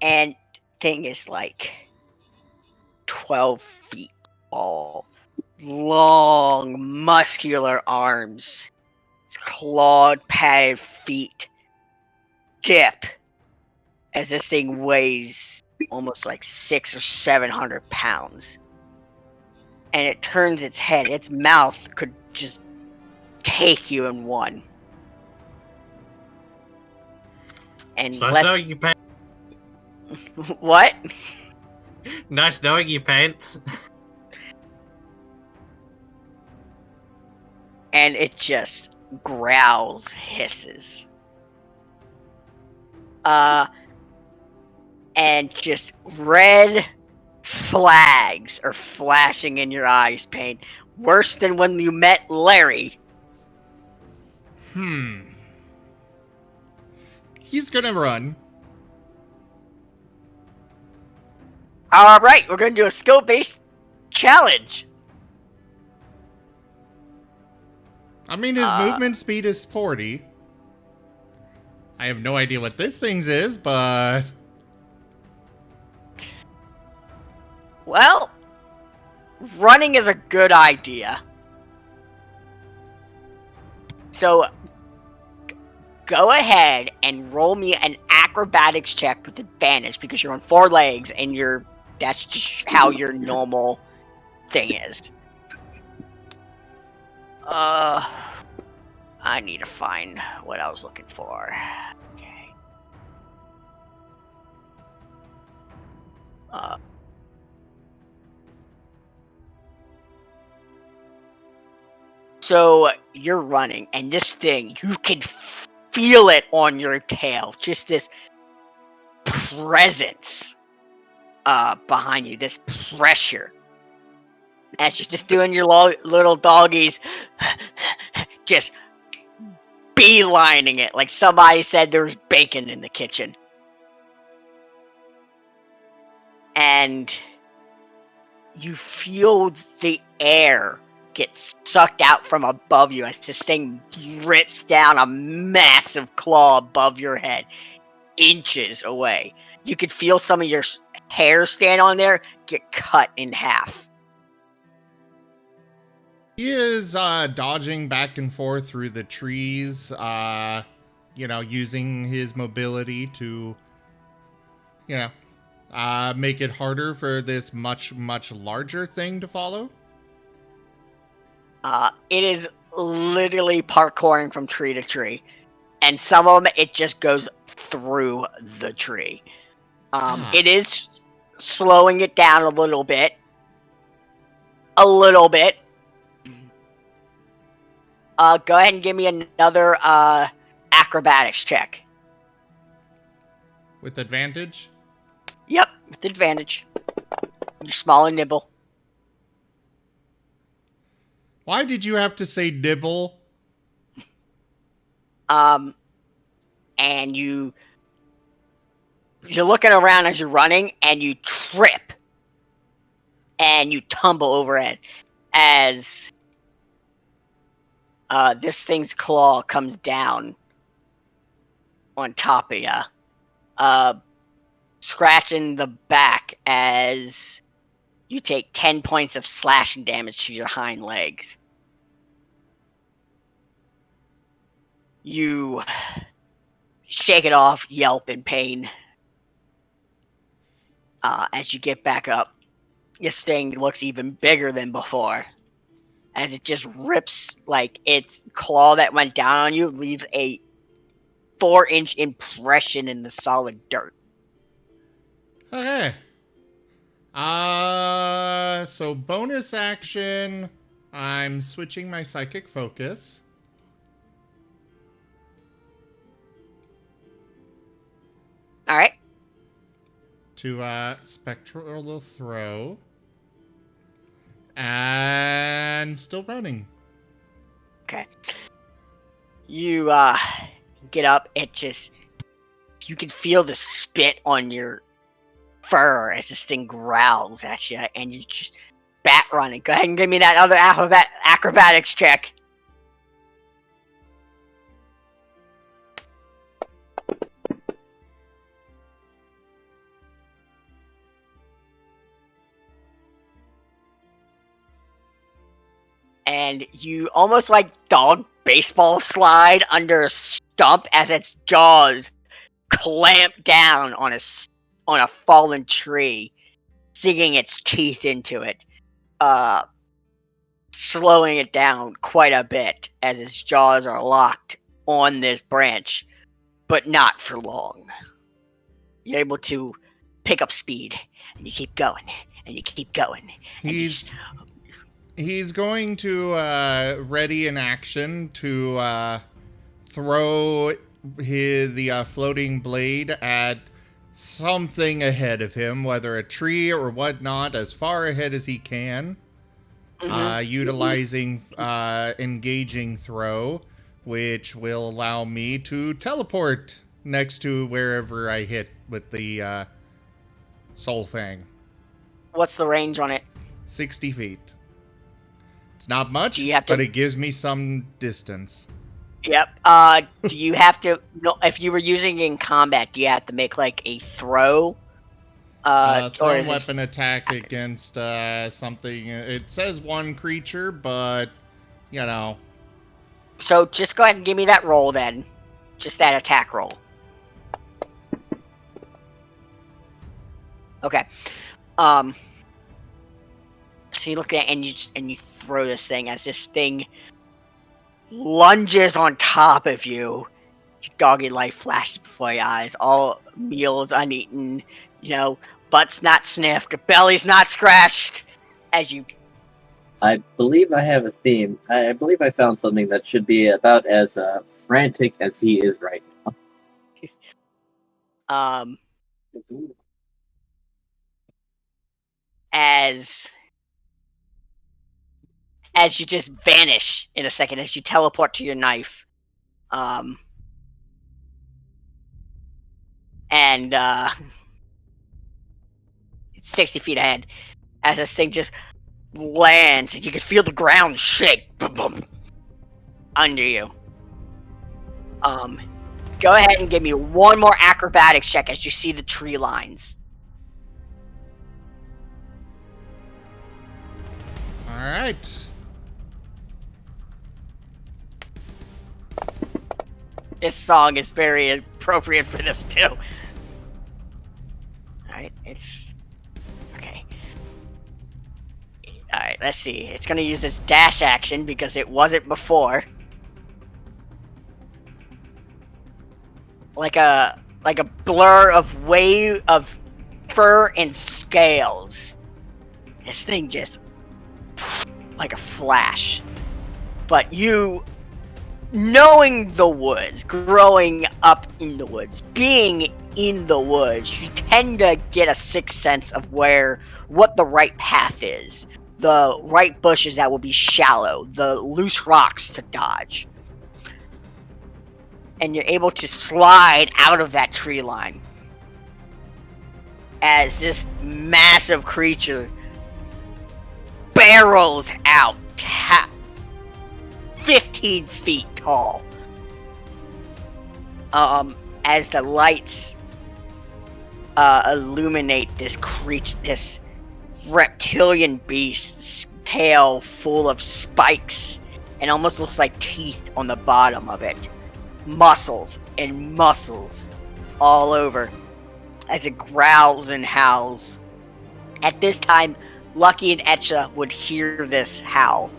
and thing is like 12 feet tall, long, muscular arms, clawed, padded feet, dip as this thing weighs almost like 600 or 700 pounds. And it turns its head. Its mouth could just take you in one. And So nice knowing you, Pain. What? Nice knowing you, Pain. And it just growls, hisses. And just red flags are flashing in your eyes, Pain. Worse than when you met Larry. He's gonna run. Alright, we're gonna do a skill-based challenge. I mean, his movement speed is 40. I have no idea what this thing's is, but... Well, running is a good idea. So, go ahead and roll me an acrobatics check with advantage because you're on 4 legs and that's just how your normal thing is. I need to find what I was looking for. Okay. So you're running, and this thing, you can feel it on your tail. Just this presence behind you, this pressure. As you're just doing your little doggies, just beelining it like somebody said there was bacon in the kitchen. And you feel the air get sucked out from above you as this thing rips down a massive claw above your head, inches away. You could feel some of your hair stand on there get cut in half. He is dodging back and forth through the trees, using his mobility to, make it harder for this much, much larger thing to follow. It is literally parkouring from tree to tree. And some of them, it just goes through the tree. It is slowing it down a little bit. Go ahead and give me another acrobatics check. With advantage? Yep, with advantage. You're small and nimble. Why did you have to say nibble? And you're looking around as you're running, and you trip. And you tumble overhead as this thing's claw comes down on top of you, scratching the back as you take 10 points of slashing damage to your hind legs. You shake it off, yelp in pain. As you get back up, this thing looks even bigger than before. As it just rips, like, its claw that went down on you leaves a 4-inch impression in the solid dirt. Okay. So bonus action, I'm switching my psychic focus. Alright. To, spectral throw. And still running. Okay. You, get up, you can feel the spit on your fur as this thing growls at you, and bat running. Go ahead and give me that other acrobatics check. And you almost like dog baseball slide under a stump as its jaws clamp down on a fallen tree, sinking its teeth into it, slowing it down quite a bit as its jaws are locked on this branch, but not for long. You're able to pick up speed, and you keep going, and you keep going. He's going to ready an action to throw the floating blade at something ahead of him, whether a tree or whatnot, as far ahead as he can. Utilizing engaging throw, which will allow me to teleport next to wherever I hit with the Soul Fang. What's the range on it? 60 feet. It's not much, Do you have to- but it gives me some distance. Yep. Do you have to? No, if you were using it in combat, do you have to make like a throw? Or Thrown is it weapon attack attacks? against something. It says one creature, but you know. So just go ahead and give me that roll then. Just that attack roll. Okay. So you look at it and you throw this thing as this thing lunges on top of you. Doggy life flashes before your eyes. All meals uneaten. Butt's not sniffed. Belly's not scratched. As you. I believe I have a theme. I believe I found something that should be about as frantic as he is right now. As you just vanish in a second, as you teleport to your knife, and 60 feet ahead, as this thing just lands, and you can feel the ground shake, boom, boom, under you. Go ahead and give me one more acrobatics check as you see the tree lines. All right. This song is very appropriate for this too. Alright, it's... Okay. Alright, let's see. It's gonna use its dash action because it wasn't before. Like a blur of wave of fur and scales. This thing just... like a flash. But you... knowing the woods, growing up in the woods, being in the woods, you tend to get a sixth sense of what the right path is. The right bushes that will be shallow, the loose rocks to dodge. And you're able to slide out of that tree line. As this massive creature barrels out 15 feet tall. As the lights illuminate this creature, this reptilian beast's tail full of spikes and almost looks like teeth on the bottom of it. Muscles and muscles all over as it growls and howls. At this time, Lucky and Etcha would hear this howl.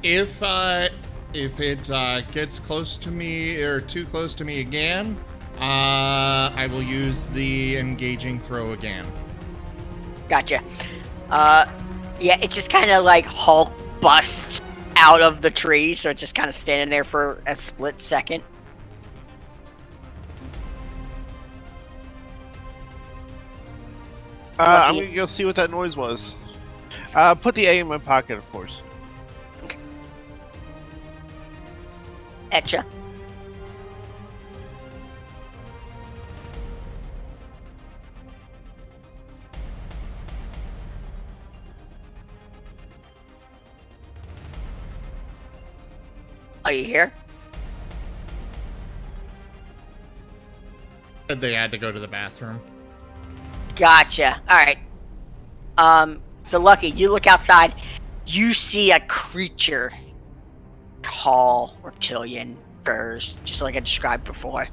If it gets close to me or too close to me again, I will use the engaging throw again. Gotcha. Yeah, it just kind of like Hulk busts out of the tree, so it's just kind of standing there for a split second. I'm gonna go see what that noise was. Put the A in my pocket, of course. Etcha. Are you here? They had to go to the bathroom. Gotcha. Alright. So Lucky, you look outside, you see a creature. Tall, reptilian, furs, just like I described before.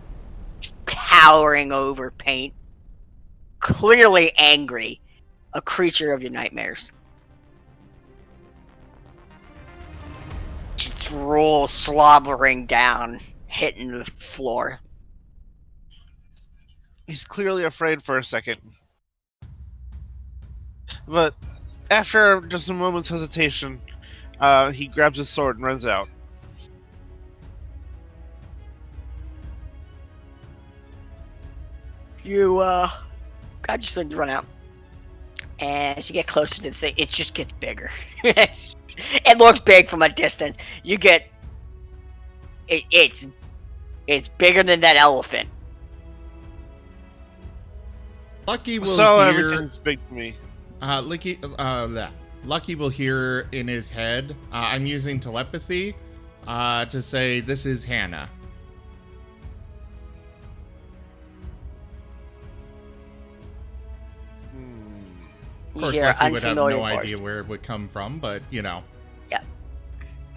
Just towering over Paint. Clearly angry. A creature of your nightmares. Just rolls slobbering down, hitting the floor. He's clearly afraid for a second. But after just a moment's hesitation, he grabs his sword and runs out. You, God, just like run out. And as you get closer to the thing, it just gets bigger. It looks big from a distance. You get... It's bigger than that elephant. Lucky will So hear... everything's big to me. Lucky will hear in his head, I'm using telepathy, to say, this is Hannah. Of course, Lucky would have no idea where it would come from, but, you know. Yeah.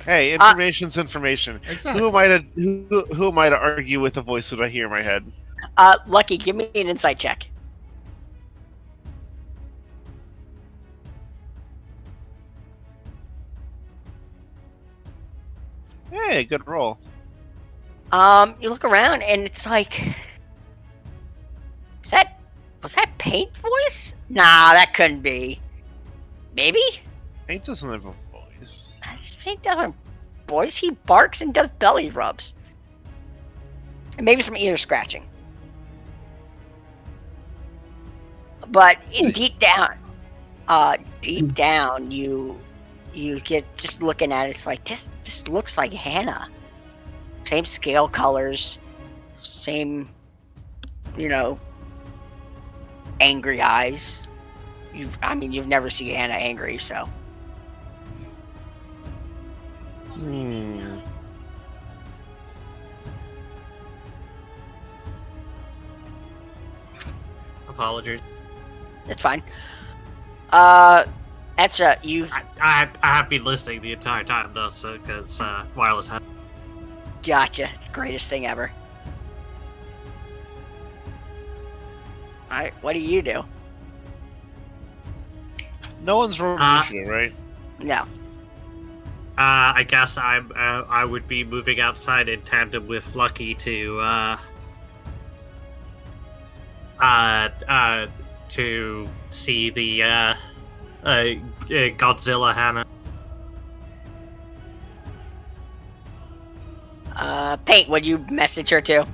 Hey, information's information. Exactly. Who am I to argue with a voice that I hear in my head? Lucky, give me an insight check. Hey, good roll. You look around and it's like... Was that Paint voice? Nah, that couldn't be. Maybe? Paint doesn't have a voice. Paint doesn't voice. He barks and does belly rubs. And maybe some ear scratching. But deep down, you get just looking at it. It's like this looks like Hannah. Same scale colors, same, angry eyes. You've never seen Hannah angry, so. Apologies. That's fine. That's you. I have been listening the entire time though, so because wireless. Gotcha. Greatest thing ever. Alright, what do you do? No one's rolling initiative, right? No. I guess I would be moving outside in tandem with Lucky to see the Godzilla Hannah. Paint, would you message her too?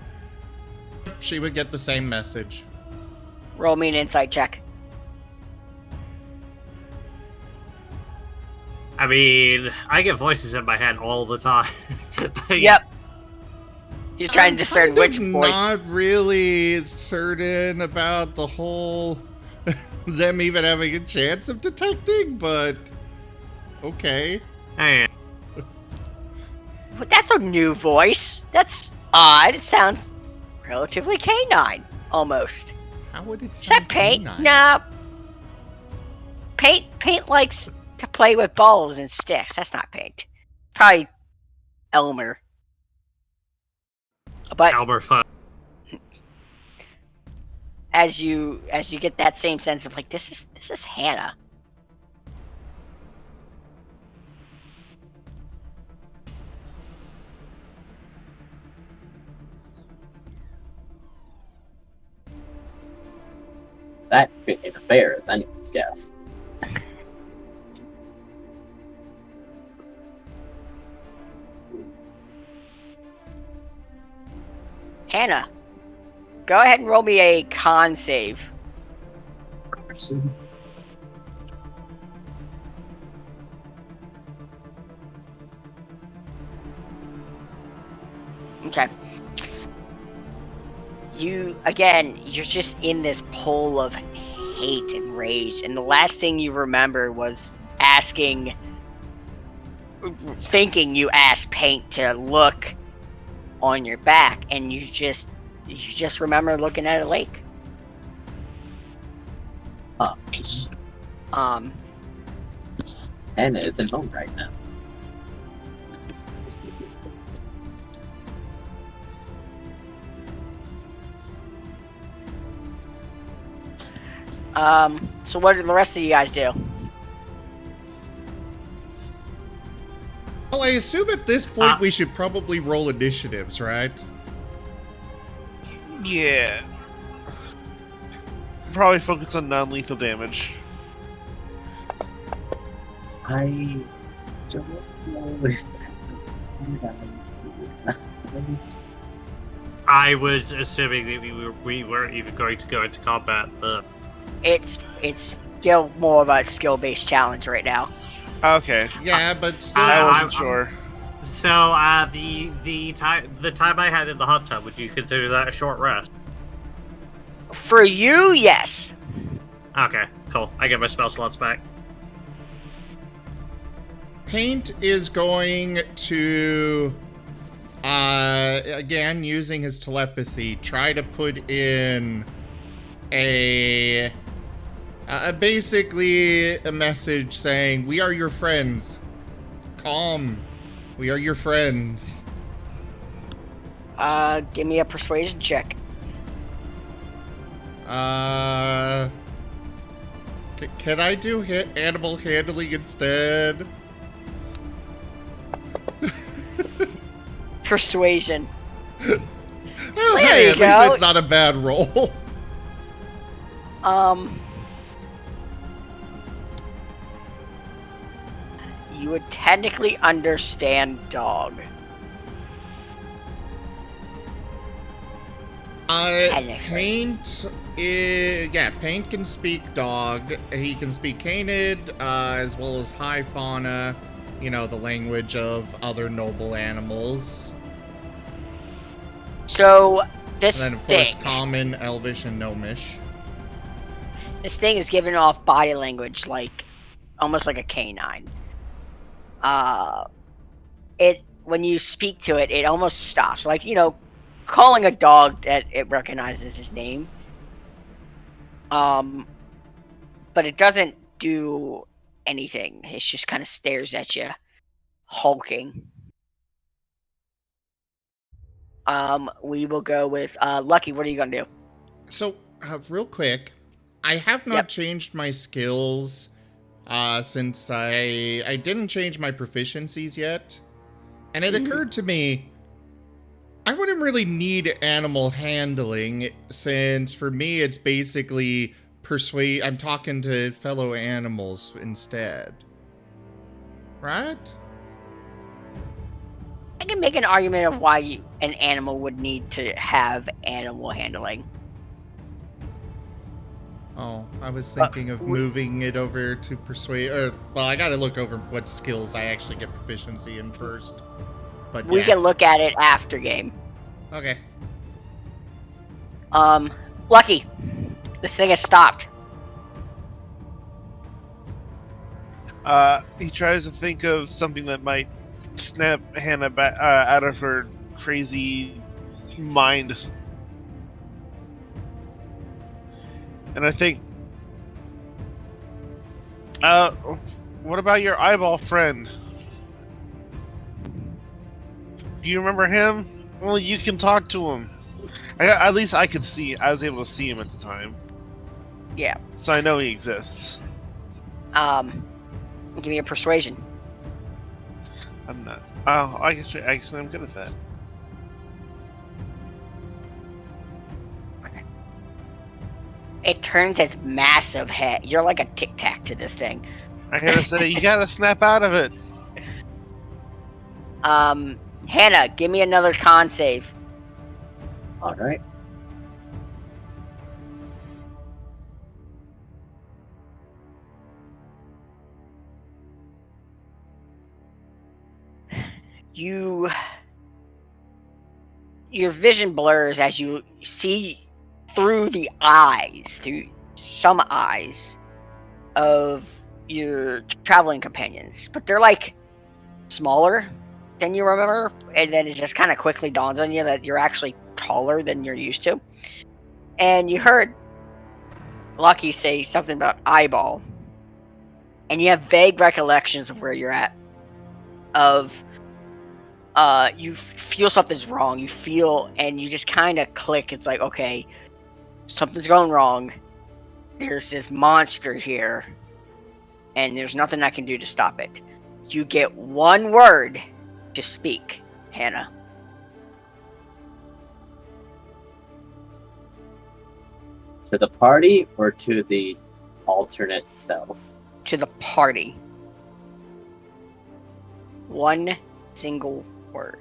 She would get the same message. Roll me an insight check. I mean, I get voices in my head all the time. Yep. You're trying to discern which voice. Not really certain about the whole them even having a chance of detecting, but okay. Hey. But that's a new voice. That's odd. It sounds relatively canine, almost. How would it Is sound? that Paint? canine? Nah. Paint likes to play with balls and sticks. That's not Paint. Probably Elmer. But Elmer Fudd. as you get that same sense of like this is Hannah. That fit in a bear is anyone's guess. Hannah, go ahead and roll me a con save. Okay. You're just in this pool of hate and rage, and the last thing you remember was asking thinking you asked Paint to look on your back, and you just remember looking at a lake. And it's at home right now. So what did the rest of you guys do? Well, I assume at this point we should probably roll initiatives, right? Yeah. Probably focus on non-lethal damage. I don't know if that's a good idea. I was assuming that we weren't even going to go into combat, but It's still more of a skill-based challenge right now. Okay. Yeah, but still. I wasn't I'm- sure. so the time I had in the hot tub, would you consider that a short rest? For you, yes. Okay, cool. I get my spell slots back. Paint is going to, again, using his telepathy, try to put in basically a message saying, "We are your friends. Calm. We are your friends." Give me a persuasion check. Can I do animal handling instead? Persuasion. Oh, There hey, you at go. least it's not a bad roll. You would technically understand dog. Paint can speak dog. He can speak Canid, as well as high fauna, the language of other noble animals. So this And then, of thing, course, common, elvish, and gnomish. this thing is giving off body language like almost like a canine. When you speak to it, it almost stops. Like, calling a dog that it recognizes his name. But it doesn't do anything. It just kind of stares at you, hulking. We will go with Lucky. What are you gonna do? So, real quick, I have not Yep. changed my skills since I didn't change my proficiencies yet. And it occurred to me, I wouldn't really need animal handling, since for me it's basically persuade. I'm talking to fellow animals instead. Right? I can make an argument of why an animal would need to have animal handling. Oh, I was thinking of moving it over to persuade. I gotta look over what skills I actually get proficiency in first. But We yeah. can look at it after game. Okay. Lucky, this thing has stopped. He tries to think of something that might snap Hannah back out of her crazy mind. And I think, what about your eyeball friend? Do you remember him? Well, you can talk to him. At least I could see. I was able to see him at the time, Yeah. so I know he exists. Give me a persuasion. I'm not. Oh, I guess I'm good at that. It turns its massive head. You're like a tic tac to this thing. I gotta say, you gotta snap out of it. Hannah, give me another con save. Alright. Your vision blurs as you see through some eyes of your traveling companions, but they're like smaller than you remember, and then it just kind of quickly dawns on you that you're actually taller than you're used to. And you heard Lucky say something about eyeball, and you have vague recollections of where you're at. You feel something's wrong. You feel, and you just kind of click. It's like, okay, something's going wrong. There's this monster here, and there's nothing I can do to stop it. You get one word to speak, Hannah. To the party or to the alternate self? To the party. One single word.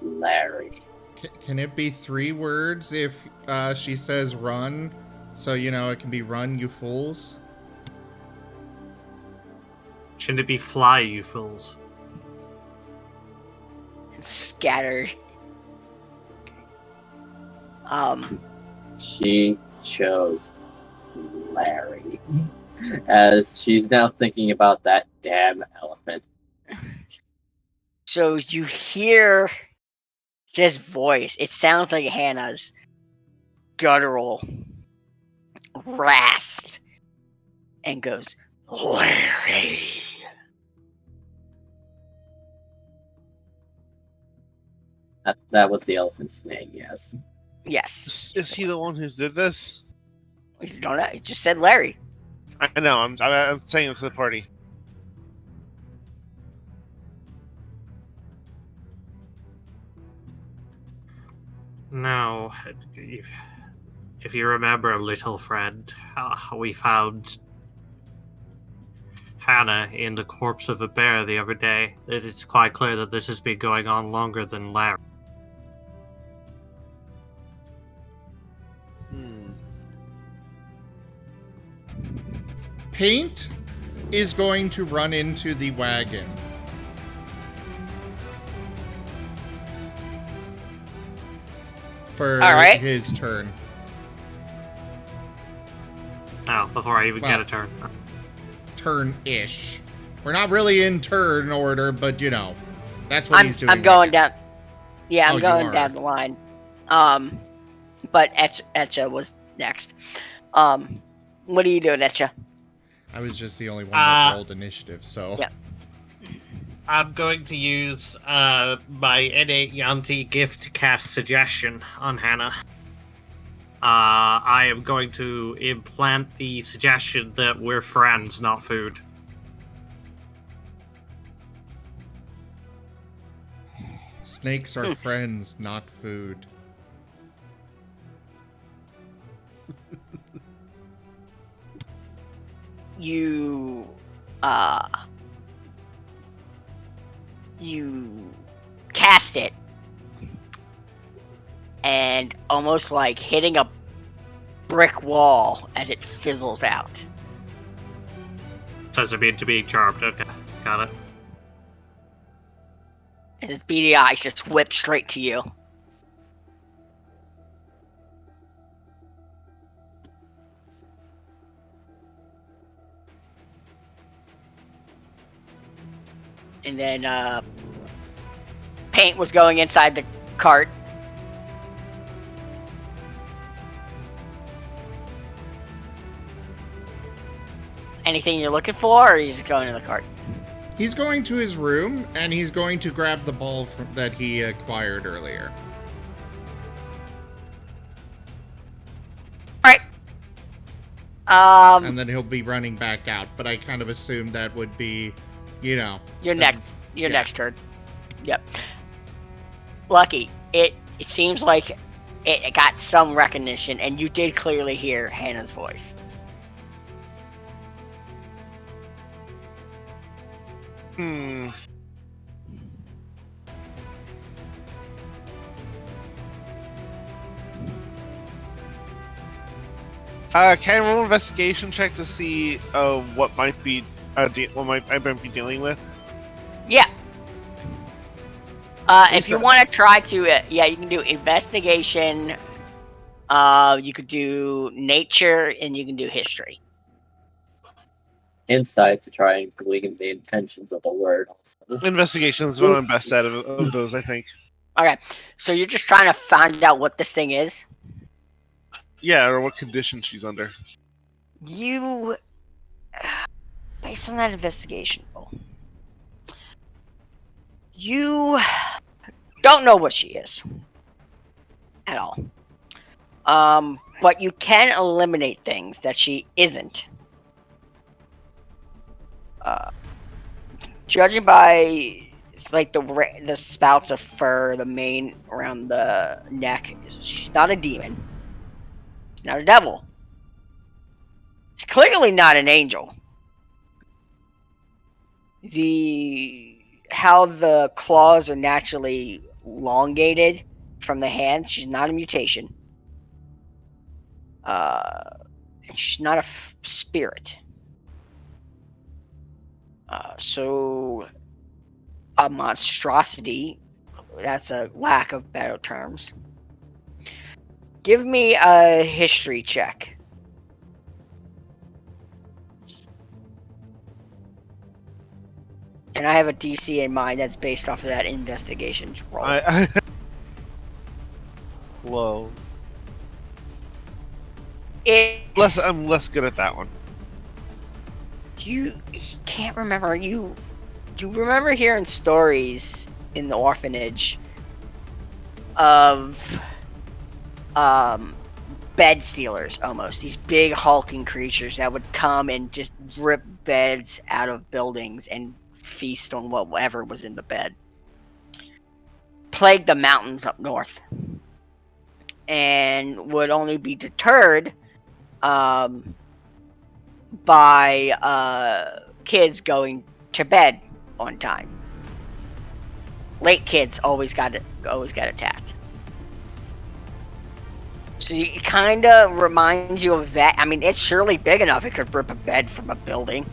Larry. Can it be 3 words if she says run? So, it can be run, you fools. Shouldn't it be fly, you fools? Scatter. She chose Larry. As she's now thinking about that damn elephant. So you hear this voice. It sounds like Hannah's guttural, rasped, and goes, Larry. That was the elephant's name, yes. Yes. Is he the one who did this? You don't know. It just said Larry. I know. I'm saying it to the party. Now, if you remember, little friend, we found Hannah in the corpse of a bear the other day. It's quite clear that this has been going on longer than Larry. Paint is going to run into the wagon. For his turn. Oh, before I even get a turn. Turn-ish. We're not really in turn order, but that's what he's doing. I'm going down. Yeah, I'm going down the line. But Etcha was next. What are you doing, Etcha? I was just the only one that rolled initiative, so. Yeah. I'm going to use my innate Yanti gift to cast Suggestion on Hannah. I am going to implant the suggestion that we're friends, not food. Snakes are friends, not food. You cast it, and almost like hitting a brick wall as it fizzles out. Says it mean to be charmed. Okay, got it. As its beady eyes just whip straight to you. And then Paint was going inside the cart. Anything you're looking for, or are you just going in the cart? He's going to his room, and he's going to grab the ball that he acquired earlier. Alright. And then he'll be running back out, but I kind of assumed that would be, Your next turn. Yep. Lucky. It seems like it got some recognition, and you did clearly hear Hannah's voice. Can I roll an investigation check to see what I might be dealing with? Yeah. If you want to try to, you can do investigation. You could do nature, and you can do history. insight to try and glean the intentions of the word. Also. Investigation is what I'm best at of those, I think. Okay, so you're just trying to find out what this thing is? Yeah, or what condition she's under. You, based on that investigation roll, you don't know what she is at all. But you can eliminate things that she isn't. Judging by like the spouts of fur, the mane around the neck, she's not a demon. She's not a devil. She's clearly not an angel. How the claws are naturally elongated from the hands, she's not a mutation. And she's not a spirit. So a monstrosity, that's a lack of better terms. Give me a history check. And I have a DC in mind that's based off of that investigation roll. Low. I'm less good at that one. You can't remember. You remember hearing stories in the orphanage of bed stealers, almost these big hulking creatures that would come and just rip beds out of buildings and feast on whatever was in the bed. Plagued the mountains up north, and would only be deterred by kids going to bed on time. Late kids always got attacked. So it kind of reminds you of that. I mean, it's surely big enough it could rip a bed from a building.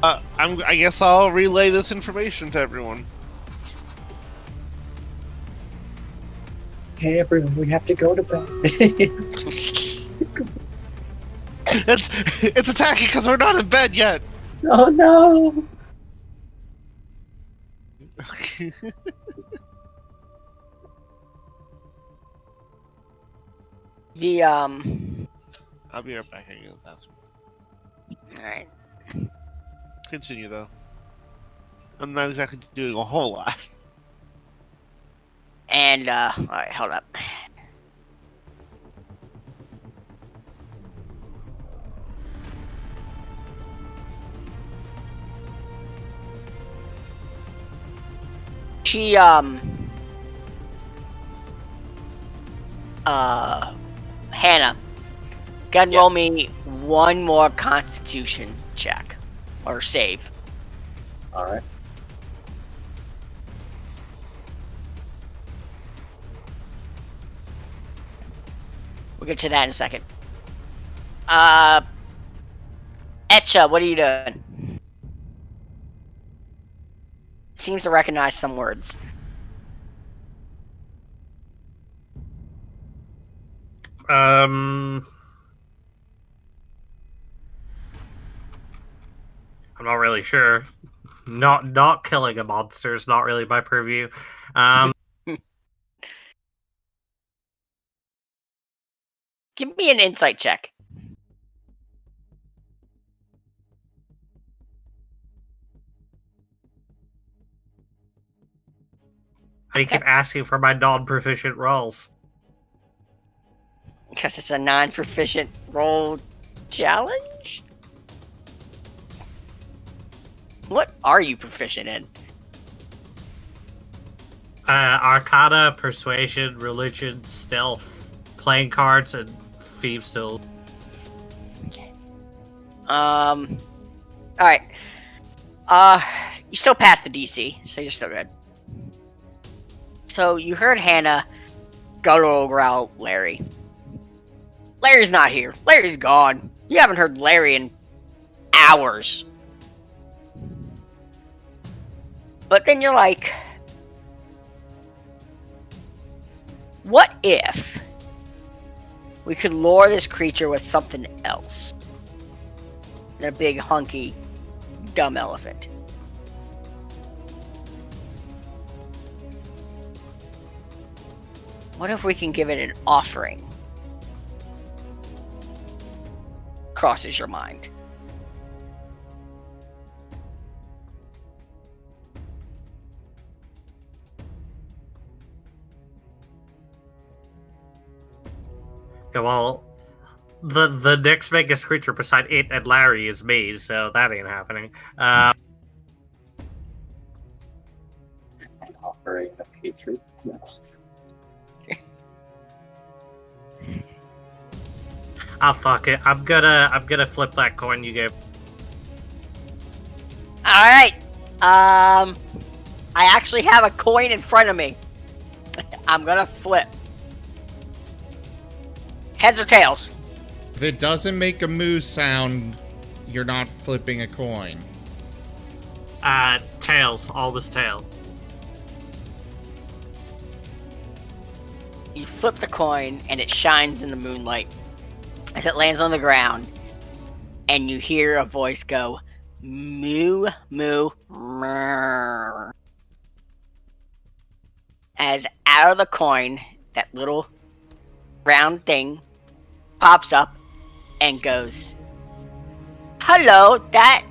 I guess I'll relay this information to everyone. Hey everyone, we have to go to bed. It's attacking because we're not in bed yet. Oh no! I'll be right back. I can go to the bathroom. Alright. Continue though. I'm not exactly doing a whole lot. And alright, hold up. She Hannah, go ahead and roll me one more Constitution check or save. All right. We'll get to that in a second. Etcha, what are you doing? Seems to recognize some words. I'm not really sure. Not killing a monster is not really my purview. Give me an insight check. I keep asking for my non-proficient rolls. Because it's a non-proficient roll challenge? What are you proficient in? Arcana, Persuasion, Religion, Stealth, Playing Cards, and Thieves' Tools. Okay. Alright. You still passed the DC, so you're still good. So you heard Hannah guttural growl Larry. Larry's not here. Larry's gone. You haven't heard Larry in hours. But then you're like, what if we could lure this creature with something else than a big, hunky, dumb elephant. What if we can give it an offering? Crosses your mind. Okay, well, the next biggest creature beside it and Larry is me, so that ain't happening. And offering a hatred. Yes. Fuck it. I'm gonna flip that coin you gave. All right. I actually have a coin in front of me. I'm gonna flip. Heads or tails? If it doesn't make a moo sound, you're not flipping a coin. Tails. Always tail. You flip the coin, and it shines in the moonlight as it lands on the ground, and you hear a voice go, moo, moo, murr. As out of the coin, that little round thing pops up and goes, hello, that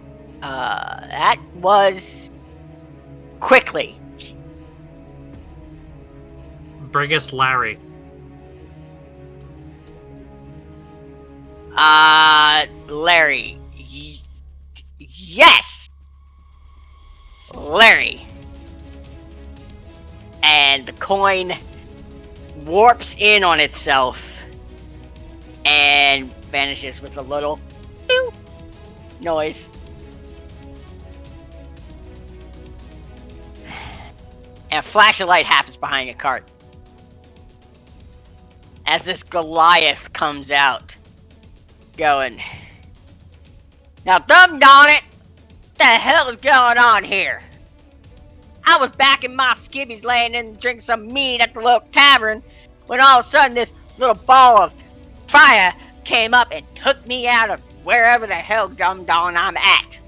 was quickly. Bring us Larry. Larry. Yes! Larry. And the coin warps in on itself and vanishes with a little pew noise. And a flash of light happens behind a cart as this Goliath comes out, going, now doggone it, what the hell is going on here? I was back in my skivvies laying in drinking some mead at the local tavern when all of a sudden this little ball of fire came up and took me out of wherever the hell dumb darn I'm at.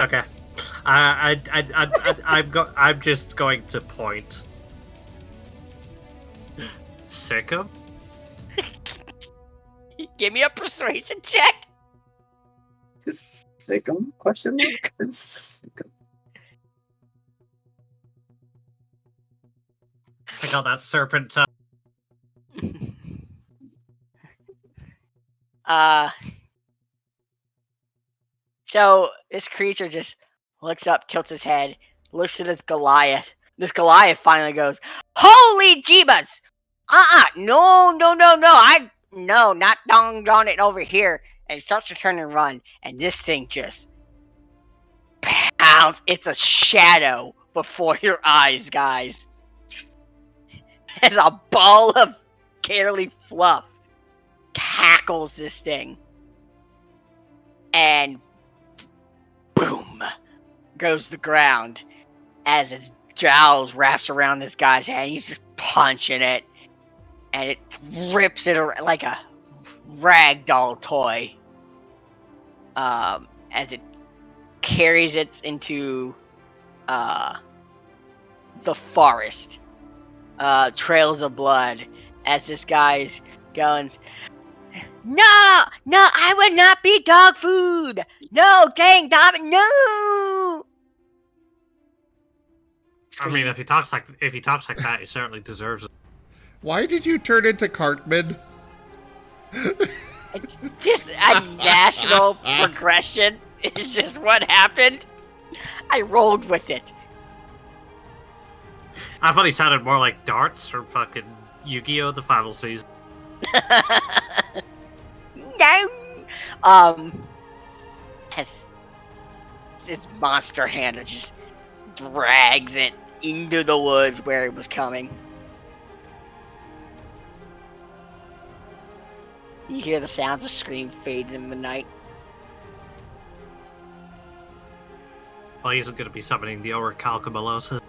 Okay. I'm just going to point. Sicko? Give me a persuasion check. Sickum? Question mark? Sickum. I got that serpent tongue. So this creature just looks up, tilts his head, looks at this Goliath. This Goliath finally goes, holy jeebus! No, not darn it over here. And it starts to turn and run, and this thing just pounds. It's a shadow before your eyes, guys. As a ball of curly fluff tackles this thing. And boom goes the ground as its jowls wraps around this guy's head. He's just punching it, and it rips it like a ragdoll toy. As it carries it into the forest. Trails of blood as this guy's going, no, I would not be dog food. No, dang, Dobbin, no. I mean, if he talks like that, he certainly deserves it. Why did you turn into Cartman? It's just a natural progression. It's just what happened. I rolled with it. I thought he sounded more like Darts from fucking Yu-Gi-Oh! The final season. No. Has this monster hand that just drags it into the woods where it was coming. You hear the sounds of scream fade in the night. Well, he isn't going to be summoning the Orichalcomalosis.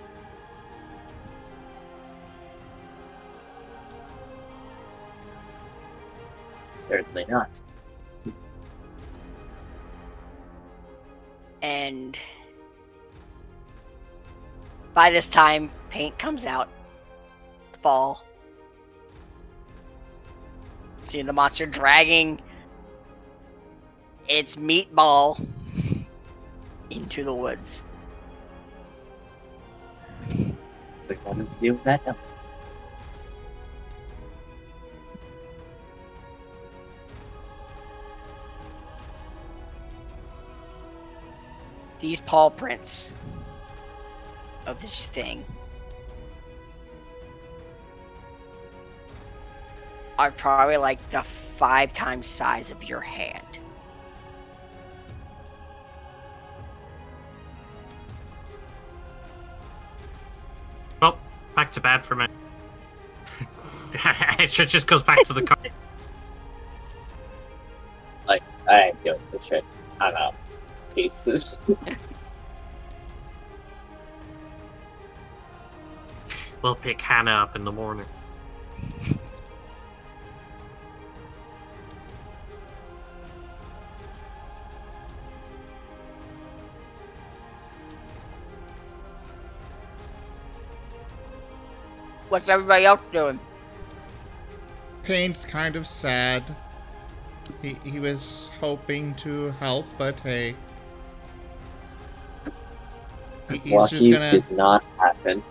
Certainly not. And by this time, paint comes out. Fall. Seeing the monster dragging its meatball into the woods. We're going to deal with that now. These paw prints of this thing are probably like the 5 times size of your hand. Well, back to bad for me. It just goes back to the car. Like, I ain't doing this shit. I don't know. Jesus. We'll pick Hannah up in the morning. What's everybody else doing? Paint's kind of sad. He was hoping to help, but hey. He's Walkies just gonna... did not happen.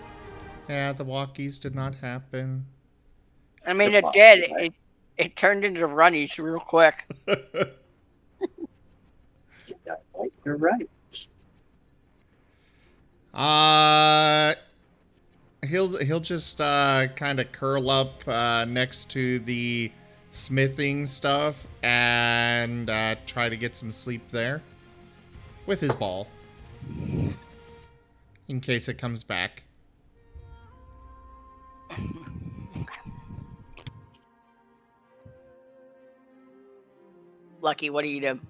Yeah, the walkies did not happen. I mean, The it walkie, did. right? It turned into runnies real quick. You're right. He'll just kind of curl up next to the smithing stuff and try to get some sleep there with his ball in case it comes back. Lucky, what do you do?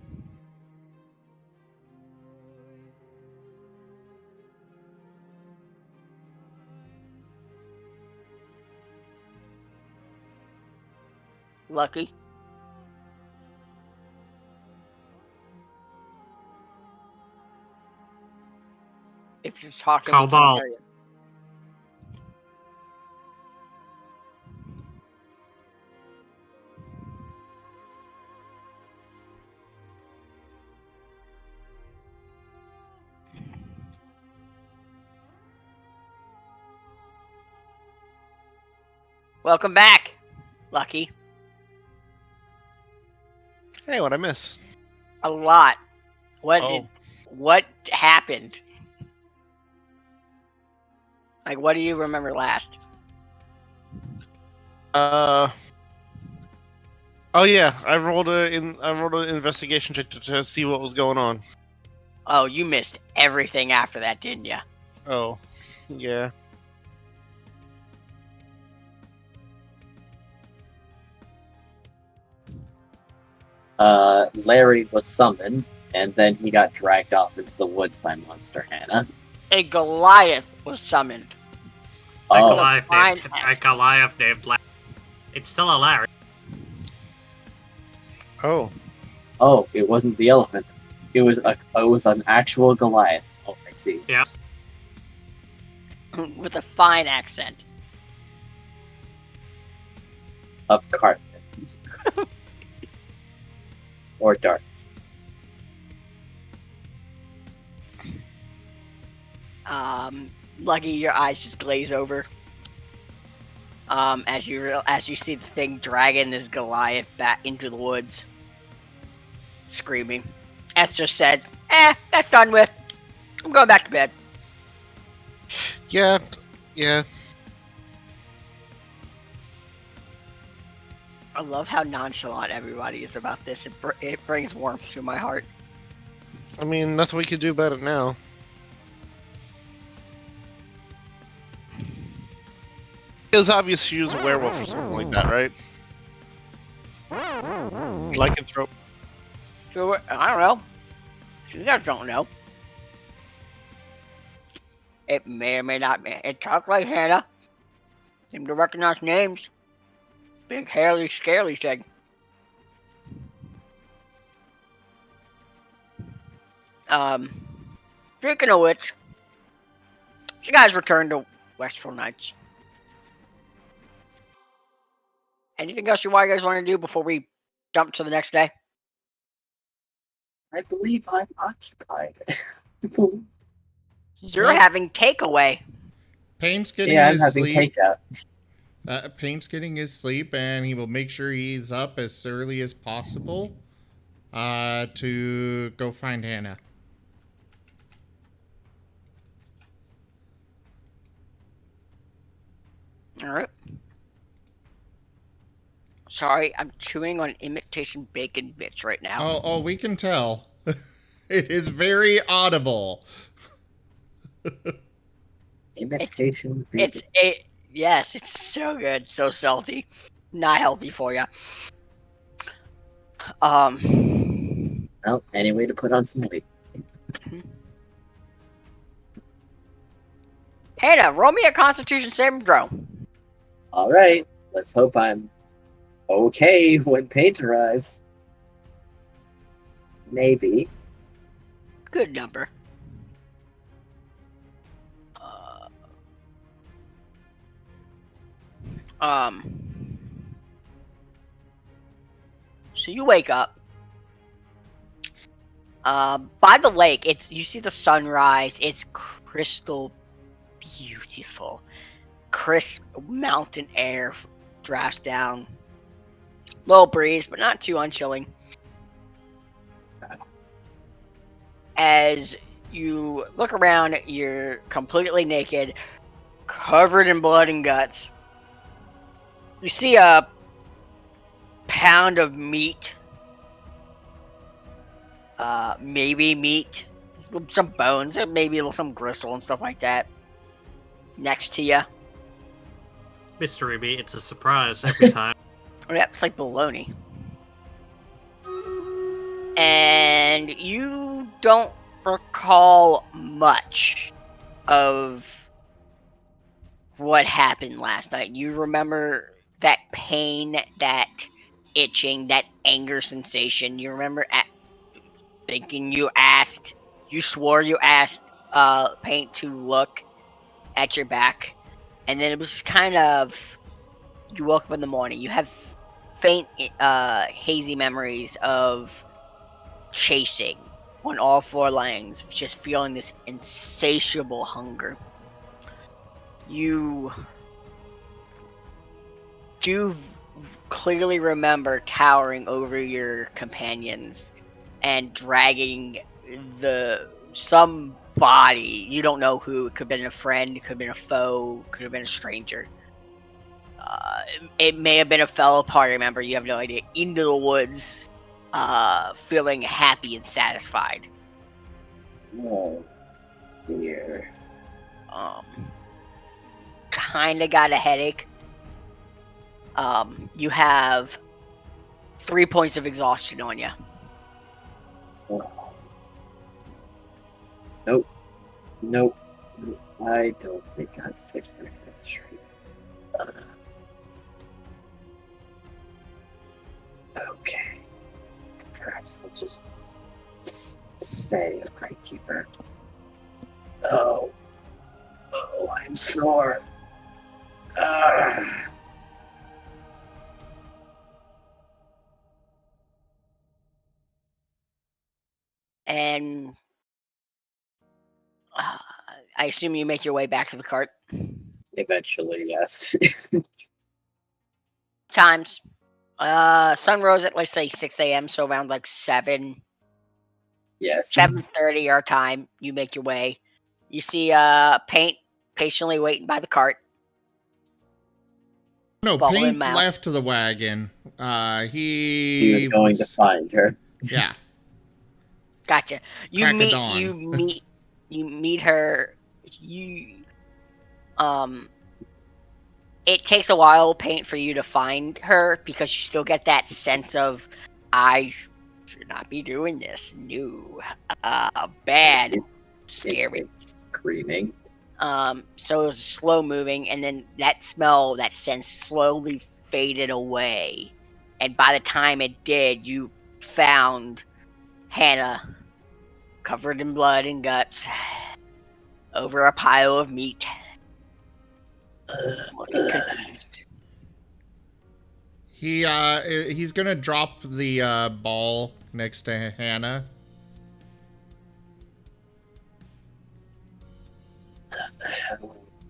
Lucky. If you're talking, Call we can't ball. hear you. Welcome back, Lucky. Hey, what'd I miss? A lot. Oh. What happened? Like, what do you remember last? Oh yeah, I rolled an investigation check to see what was going on. Oh, you missed everything after that, didn't you? Oh, yeah. Larry was summoned, and then he got dragged off into the woods by Monster Hannah. A Goliath was summoned. Oh, A Goliath named Larry. It's still a Larry. Oh. oh, it wasn't the elephant. It was an actual Goliath. Oh, I see. Yeah. With a fine accent. Of carpet. Or darts. Lucky, your eyes just glaze over. As you see the thing dragging this Goliath back into the woods, screaming. Esther said, that's done with. I'm going back to bed. Yeah. I love how nonchalant everybody is about this. It brings warmth to my heart. I mean, nothing we can do about it now. It was obvious she was a werewolf or something like that, right? Lycanthrope. Sure, I don't know. You guys don't know. It may or may not be. It talked like Hannah. Seemed to recognize names. Big, hairy, scaly thing. Speaking of which, you guys return to Westfall Nights. Anything else you guys want to do before we jump to the next day? I believe I'm occupied. You're Well, having takeaway. Paint's getting Yeah, I'm his having sleep. takeout. Paint's getting his sleep, and he will make sure he's up as early as possible to go find Hannah. Alright. Sorry, I'm chewing on imitation bacon bits right now. Oh, we can tell. It is very audible. Imitation. Yes, it's so good, so salty. Not healthy for you. Well, any way to put on some weight. Hannah, roll me a Constitution saving throw. All right, let's hope I'm okay when Paint arrives. Maybe. Good number. So you wake up. By the lake, you see the sunrise. It's crystal beautiful. Crisp mountain air drafts down. Low breeze, but not too unchilling. As you look around, you're completely naked, covered in blood and guts. You see a pound of meat. Maybe meat. Some bones, maybe some gristle and stuff like that. Next to you. Mystery meat, it's a surprise every time. Oh, yeah, it's like bologna. And you don't recall much of what happened last night. You remember that pain, that itching, that anger sensation. You remember thinking you swore you asked Paint to look at your back. And then it was just kind of, you woke up in the morning. You have faint, hazy memories of chasing on all four lanes, just feeling this insatiable hunger. You do clearly remember towering over your companions and dragging some body. You don't know who. It could have been a friend, it could have been a foe, could have been a stranger. It may have been a fellow party member, you have no idea, into the woods, feeling happy and satisfied. Oh, dear. Kinda got a headache. You have 3 points of exhaustion on you. Nope. I don't think I'm fit for adventure. Okay. Perhaps I'll just stay a great keeper. Oh, I'm sore. And I assume you make your way back to the cart. Eventually, yes. Times. Sun rose at, let's say, 6 a.m., so around like 7:30 our time. You make your way. You see Paint patiently waiting by the cart. No, Following Paint left the wagon. He was going to find her. Yeah. Gotcha. You Crack of dawn. you meet her. It takes a while, Paint, for you to find her because you still get that sense of, I should not be doing this. No. Bad. Scary. It's screaming. So it was slow moving, and then that smell, that sense slowly faded away. And by the time it did, you found Hannah covered in blood and guts, over a pile of meat. Looking confused. He's gonna drop the ball next to Hannah.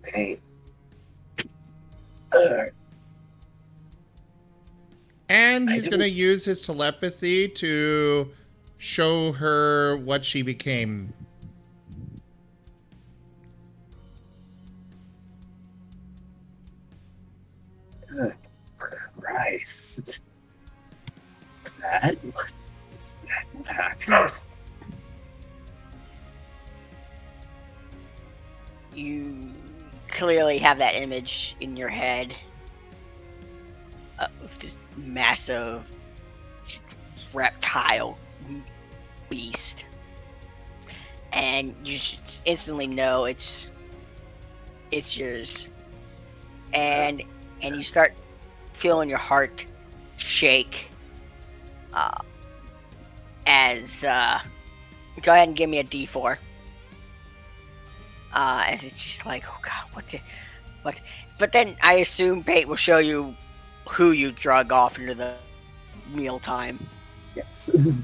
Hey. And he's gonna use his telepathy to show her what she became. Good Christ. That? What is that? What happened? You clearly have that image in your head of this massive reptile beast, and you instantly know it's yours, and you start feeling your heart shake as go ahead and give me a D4. As it's just like, oh god, what? But then I assume Bait will show you who you drug off into the mealtime. Yes.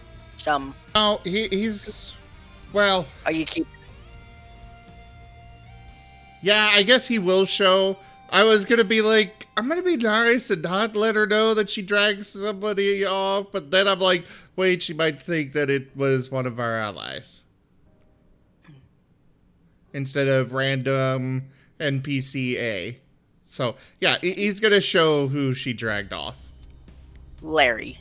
Oh, he's well. Are you keep? Yeah, I guess he will show. I was gonna be like, I'm gonna be nice and not let her know that she drags somebody off, but then I'm like, wait, she might think that it was one of our allies. Instead of random NPC A. So, yeah, he's gonna show who she dragged off. Larry.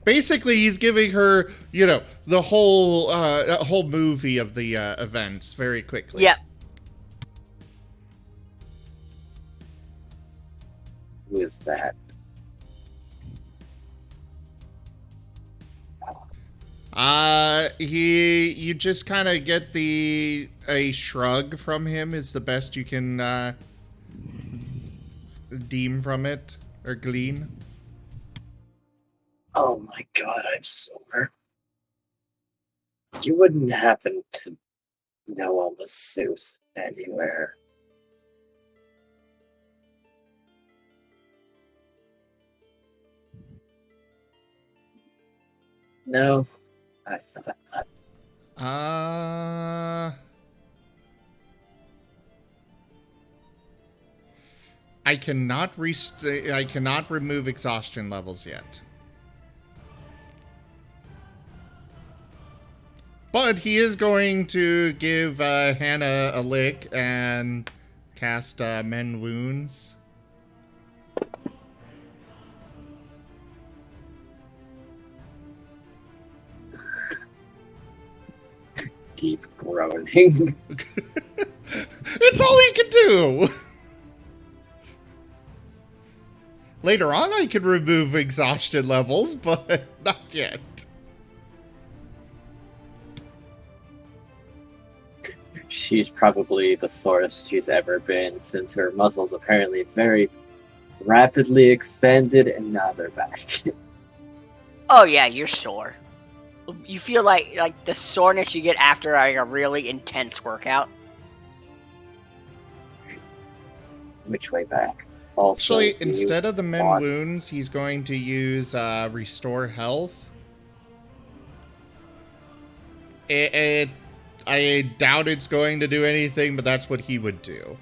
Basically, he's giving her, the whole movie of the events very quickly. Yep. Who is that? You just kind of get a shrug from him is the best you can deem from it or glean. Oh my god, I'm sore. You wouldn't happen to know a masseuse anywhere. No, I thought not. I cannot remove exhaustion levels yet. But he is going to give Hannah a lick and cast Mend Wounds. Deep groaning. It's all he can do! Later on, I can remove exhaustion levels, but not yet. She's probably the sorest she's ever been, since her muscles apparently very rapidly expanded, and now they're back. Oh yeah, you're sore. You feel like the soreness you get after a really intense workout. Which way back? Also, Actually, instead of the Mend Wounds, he's going to use Restore Health. I doubt it's going to do anything, but that's what he would do.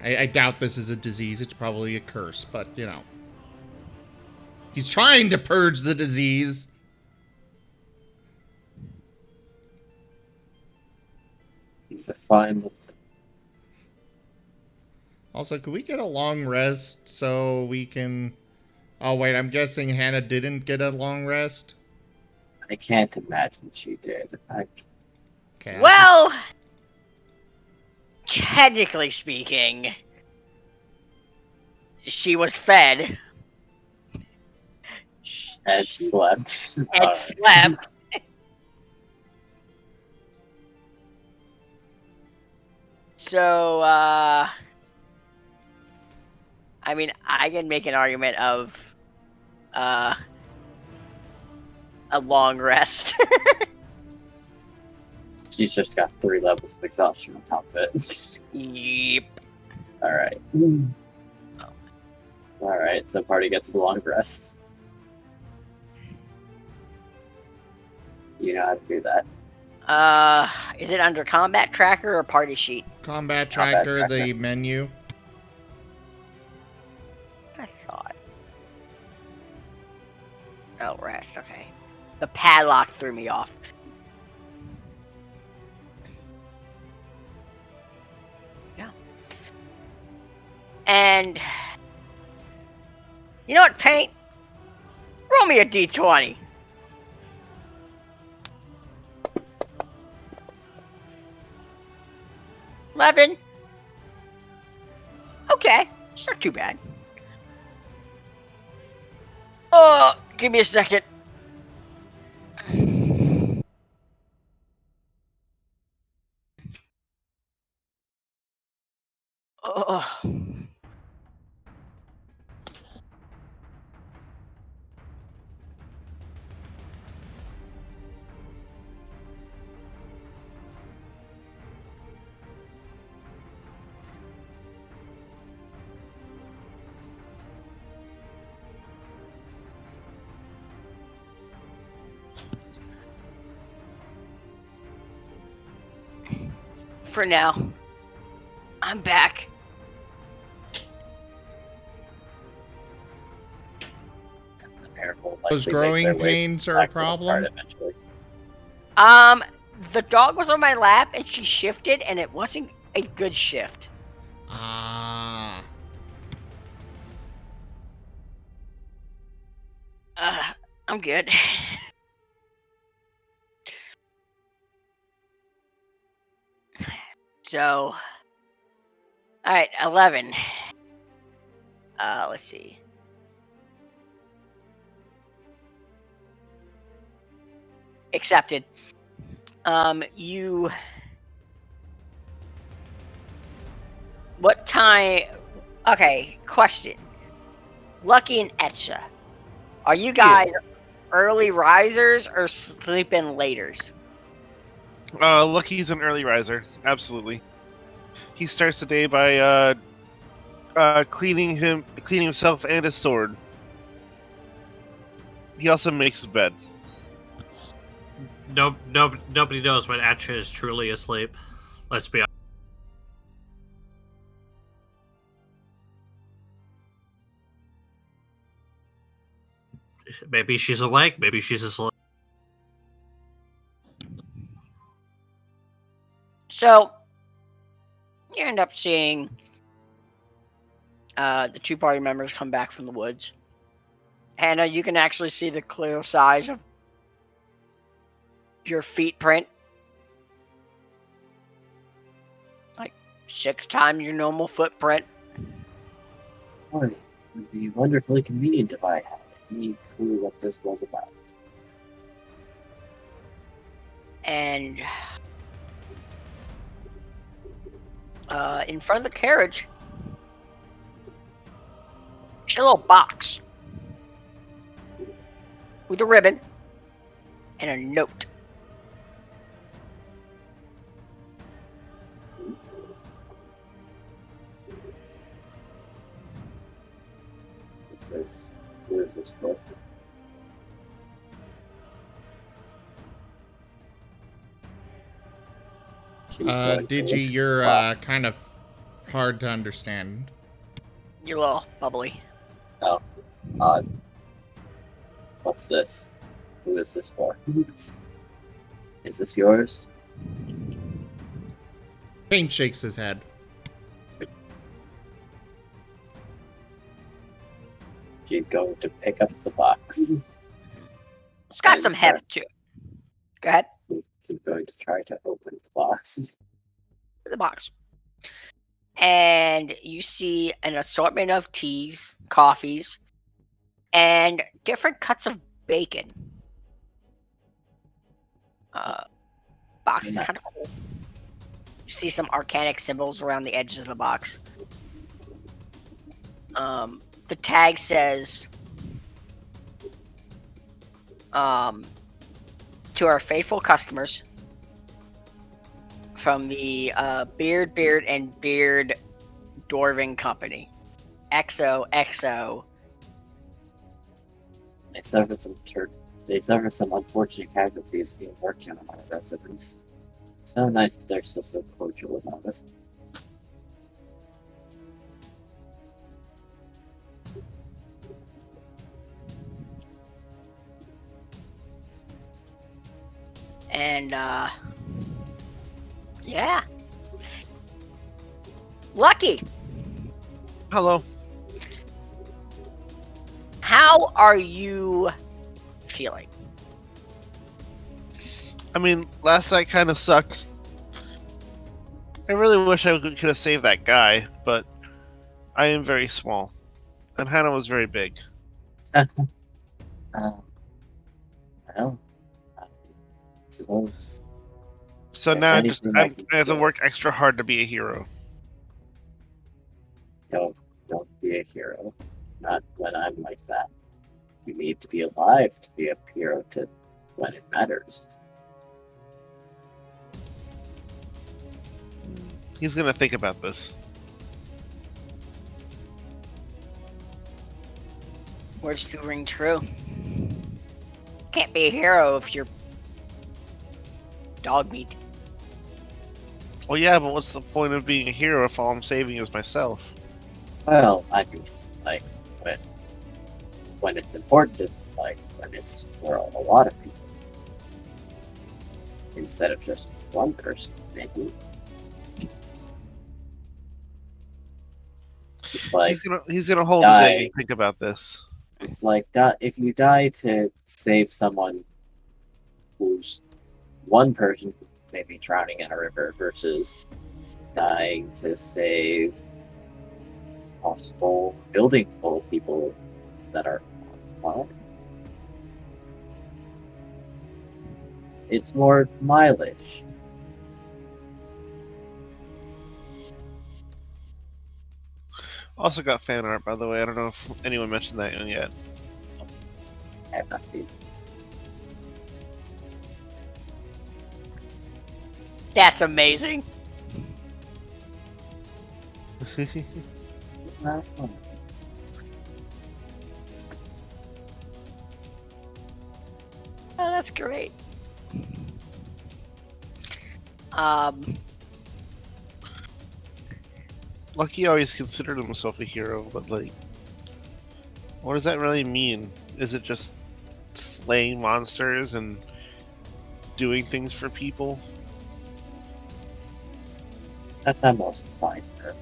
I doubt this is a disease. It's probably a curse, but, He's trying to purge the disease. He's a fine. Also, could we get a long rest so we can... Oh, wait, I'm guessing Hannah didn't get a long rest? I can't imagine she did. Okay, Well, technically speaking, she was fed. And slept. And slept. So, I mean, I can make an argument of a long rest. She's just got 3 levels of exhaustion on top of it. Yep. Alright. Alright, so party gets the long rest. You know how to do that. Is it under combat tracker or party sheet? Combat Combat tracker, the tracker. menu. I thought. Oh, rest. Okay. The padlock threw me off. Yeah. And you know what, Paint? Roll me a d20. $11. Okay, it's not too bad. Oh, give me a second. Oh. For now, I'm back. The pair will Those likely make growing their way pains are a back to the cart problem? eventually. The dog was on my lap and she shifted, and it wasn't a good shift. Ah. I'm good. So, alright, 11. Let's see. Accepted. What time? Okay, question. Lucky and Etcha, are you guys early risers or sleeping laters? Lucky's an early riser, absolutely. He starts the day by cleaning himself and his sword. He also makes his bed. Nobody knows when Atcha is truly asleep. Let's be honest. Maybe she's awake, maybe she's asleep. So, you end up seeing the 2 party members come back from the woods. And you can actually see the clear size of your feet print. Like 6 times your normal footprint. Boy, it would be wonderfully convenient if I had any clue what this was about. And in front of the carriage, there's a little box with a ribbon and a note. It says, who is this for? She's going to Digi, look you're box. kind of hard to understand. You're a little bubbly. What's this? Who is this for? Is this yours? Pain shakes his head. You're going to pick up the box. It's got some heft to it. Go ahead. You're going to try to open the box. The box. And you see an assortment of teas, coffees, and different cuts of bacon. Box is kind of Nice. cool. You see some arcanic symbols around the edges of the box. The tag says, to our faithful customers, from the Beard and Beard Dwarven Company. XOXO. They suffered some unfortunate casualties being worked on my residents. So nice that they're still so cordial about us. And yeah. Lucky, Hello. how are you feeling? I mean, last night kind of sucked. I really wish I could have saved that guy, but I am very small, and Hannah was very big. Well, I suppose So If now anything, I I can have to say- work extra hard to be a hero. don't be a hero. Not when I'm like that. You need to be alive to be a hero to when it matters. He's gonna think about this. Words do ring true. Can't be a hero if you're dog meat. Well, yeah, but what's the point of being a hero if all I'm saving is myself? Well, I mean, like when it's important, it's like when it's for a lot of people instead of just one person. Maybe it's like He's gonna hold his egg die. and think about this. It's like that. If you die to save someone who's one person maybe drowning in a river versus dying to save a whole building full of people that are on fire, it's more mileage. Also got fan art, by the way. I don't know if anyone mentioned that one yet. I have not seen. That's amazing. Oh, that's great. Lucky always considered himself a hero, but like, what does that really mean? Is it just slaying monsters and doing things for people? That's how most define her.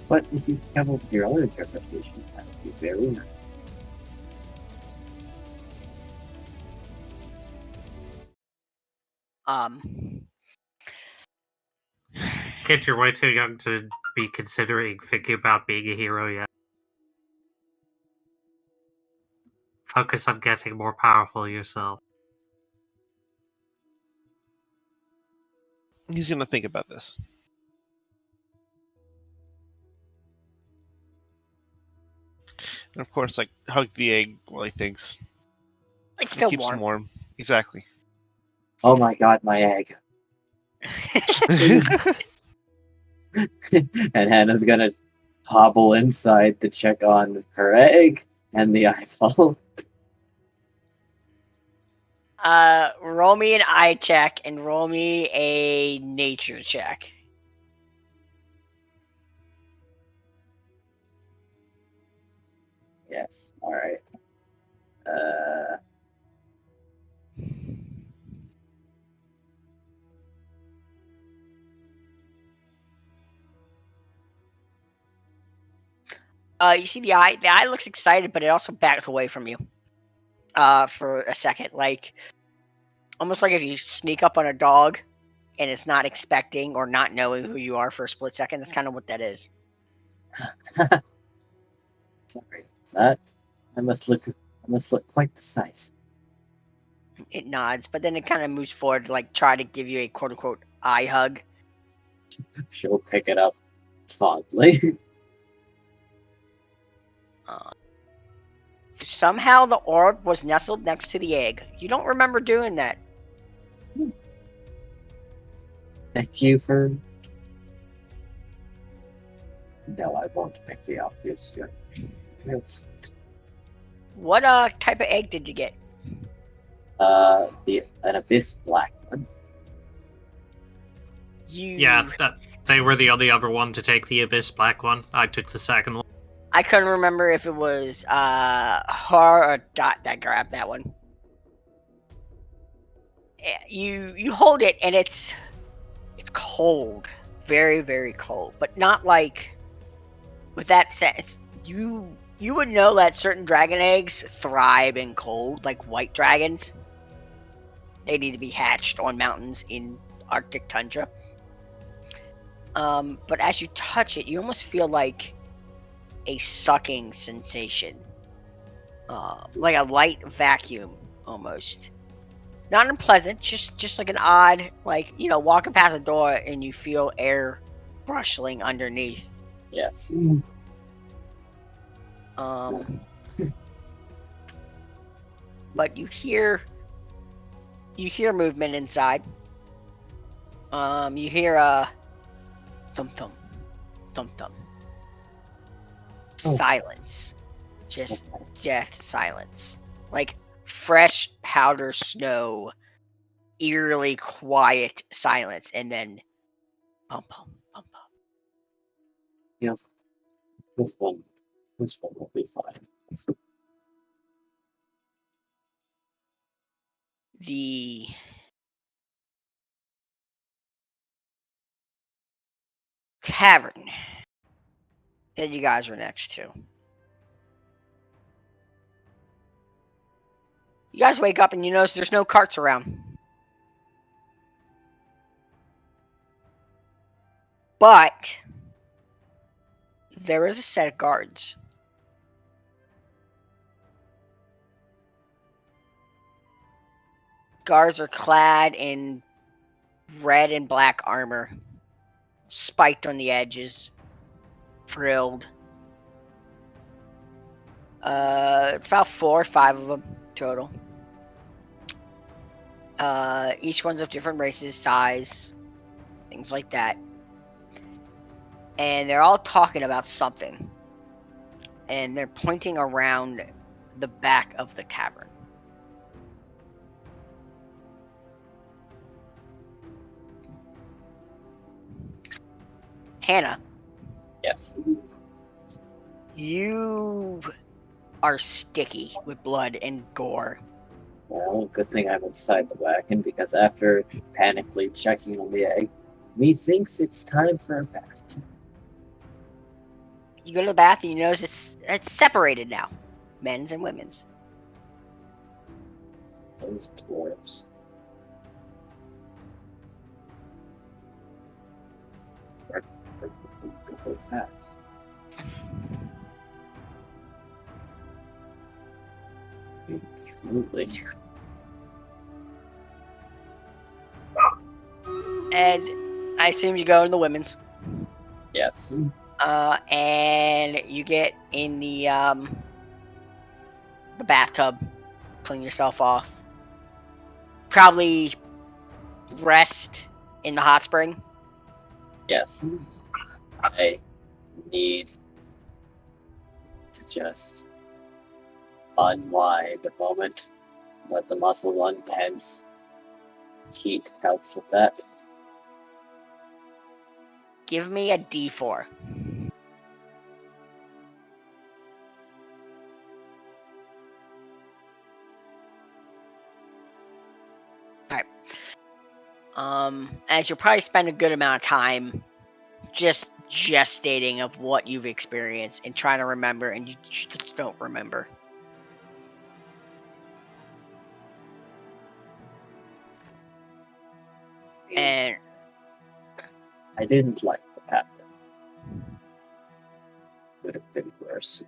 But if you come up with your own interpretation, that would be very nice. Kid, you're way too young to be thinking about being a hero yet. Focus on getting more powerful yourself. He's gonna think about this. And of course, like, hug the egg while he thinks. it's It still keeps him warm. warm. Exactly. Oh my god, my egg. And Hannah's gonna hobble inside to check on her egg and the eyeball. Roll me an eye check and roll me a nature check. Yes, alright. You see the eye. The eye looks excited, but it also backs away from you. For a second, like almost like if you sneak up on a dog, and it's not expecting or not knowing who you are for a split second. That's kind of what that is. Sorry, that I must look quite the size. It nods, but then it kind of moves forward to like try to give you a quote unquote eye hug. She'll pick it up fondly. Somehow the orb was nestled next to the egg. You don't remember doing that. Thank you for... No, I won't pick the obvious joke. It's, What type of egg did you get? an abyss black one. Yeah, they were the only other one to take the Abyss Black one. I took the second one. I couldn't remember if it was her or Dot that grabbed that one. You hold it and it's cold, very very cold, but not like. With that sense, you would know that certain dragon eggs thrive in cold, like white dragons. They need to be hatched on mountains in Arctic tundra. But as you touch it, you almost feel like a sucking sensation, like a light vacuum almost. Not unpleasant, just like an odd, like walking past a door and you feel air rustling underneath. Yes. But you hear movement inside. You hear a thump thump, thump thump. Oh. Silence, just death silence, like fresh powder snow, eerily quiet silence, and then pump pump pump pump. Yeah. This one will be fine. The tavern that you guys were next to. You guys wake up and you notice there's no carts around. But there is a set of guards. Guards are clad in red and black armor, spiked on the edges, frilled. It's about 4 or 5 of them total. Each one's of different races, size, things like that. And they're all talking about something. And they're pointing around the back of the tavern. Hannah. Yes. You are sticky with blood and gore. Well, good thing I'm inside the wagon, because after panically checking on the egg, methinks it's time for a bath. You go to the bath and you notice it's separated now. Men's and women's. Those dwarves. Go fast. Absolutely. And I assume you go in the women's. Yes. And you get in the bathtub, clean yourself off. Probably rest in the hot spring. Yes. I need to just unwind a moment, let the muscles untense. Heat helps with that. Give me a D4. Alright. As you'll probably spend a good amount of time just gestating of what you've experienced and trying to remember, and you just don't remember. And I didn't like what happened. Could have been worse.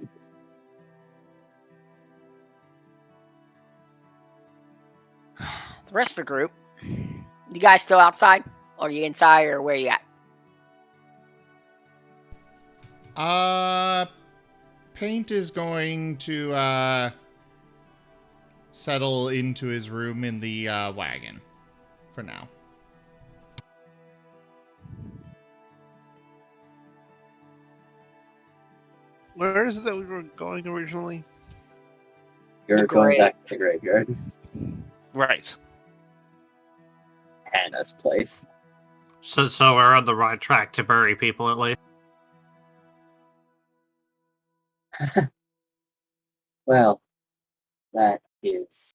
the rest of the group, you guys still outside? Or are you inside, or where are you at? Paint is going to settle into his room in the wagon for now. Where is it that we were going originally? You're going back to the graveyard. Right. Hannah's place. So we're on the right track to bury people at least. Well, that is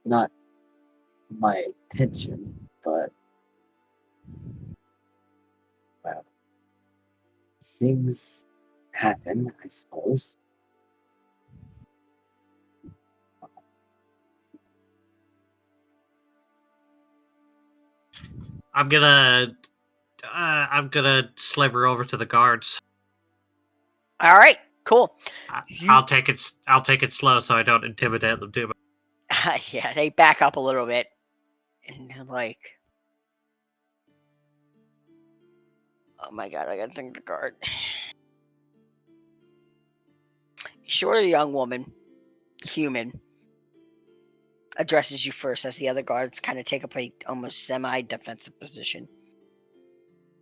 not my intention, but well, things happen, I suppose. I'm gonna sliver over to the guards. All right, cool. I'll take it slow so I don't intimidate them too much. Yeah, they back up a little bit, and they're like, "Oh my god, I gotta think of the guard." Short young woman, human, addresses you first as the other guards kind of take up a almost semi-defensive position.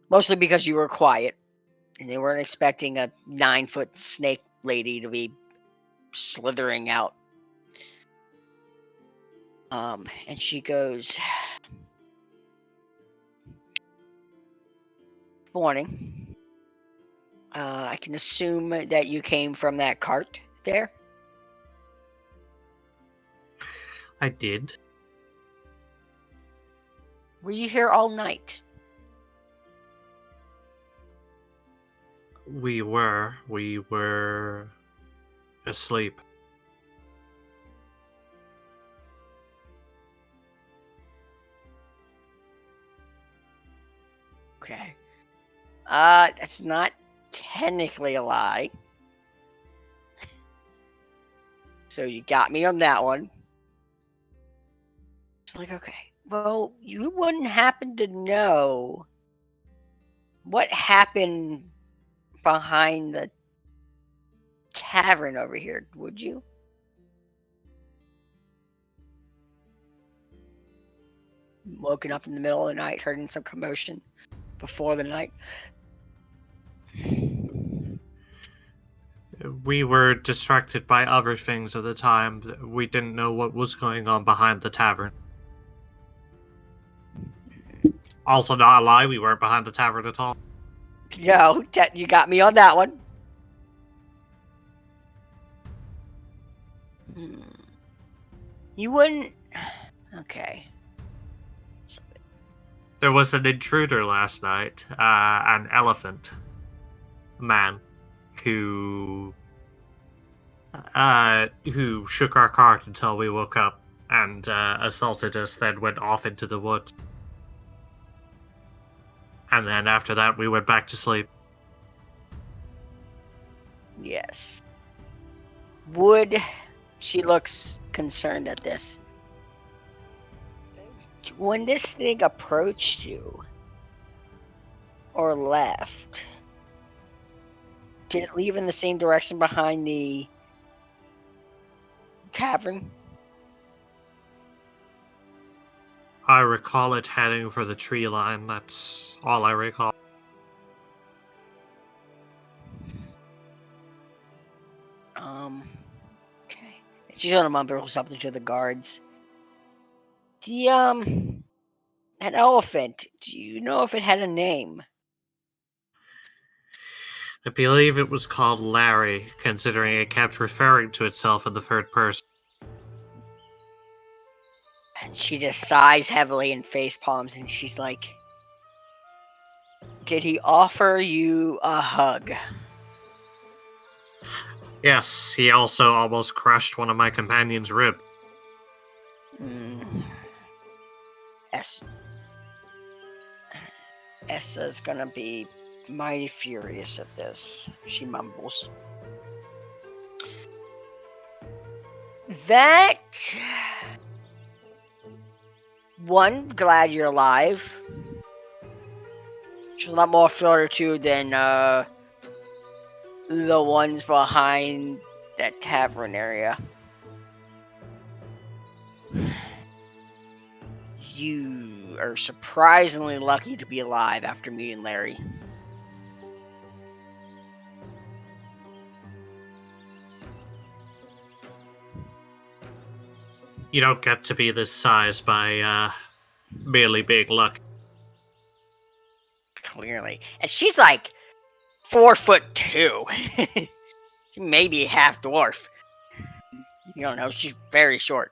Mostly because you were quiet, and they weren't expecting a 9-foot snake lady to be slithering out. And she goes, "Morning. I can assume that you came from that cart there." I did. "Were you here all night?" We were asleep. Okay. That's not technically a lie. So you got me on that one. It's like, okay, well, you wouldn't happen to know what happened behind the tavern over here, would you? Woken up in the middle of the night, hearing some commotion before the night. We were distracted by other things at the time. We didn't know what was going on behind the tavern. Also, not a lie, we weren't behind the tavern at all. No, you got me on that one. You wouldn't. Okay. There was an intruder last night, an elephant man, who shook our cart until we woke up and assaulted us, then went off into the woods. And then after that, we went back to sleep. Yes. She looks concerned at this. When this thing approached you or left, did it leave in the same direction behind the tavern? I recall it heading for the tree line. That's all I recall. Okay. She's gonna mumble something to the guards. An elephant, do you know if it had a name? I believe it was called Larry, considering it kept referring to itself in the third person. And she just sighs heavily and face palms, and she's like, "Did he offer you a hug?" Yes, he also almost crushed one of my companion's rib. Yes. Essa's gonna be mighty furious at this, she mumbles. That... One, glad you're alive. She's a lot more fortitude than the ones behind that tavern area. You are surprisingly lucky to be alive after meeting Larry. You don't get to be this size by merely being lucky. Clearly. And she's like 4'2". She may be half dwarf. You don't know, she's very short.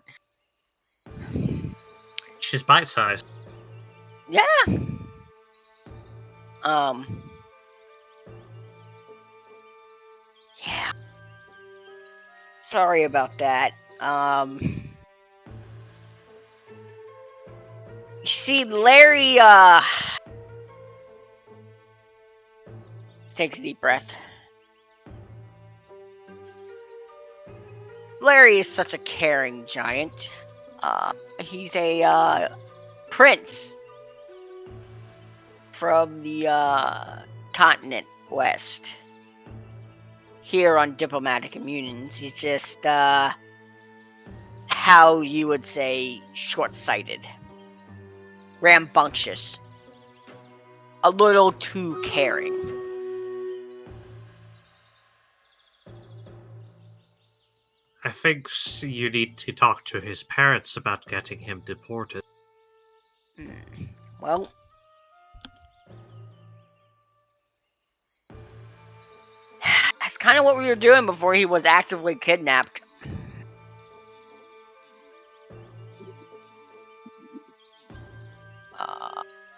She's bite-sized. Yeah. Yeah. Sorry about that. You see, Larry, takes a deep breath. Larry is such a caring giant. He's a, prince from the, continent west. Here on diplomatic communions, he's just, how you would say short-sighted. Rambunctious. A little too caring. I think you need to talk to his parents about getting him deported. Well, that's kind of what we were doing before he was actively kidnapped.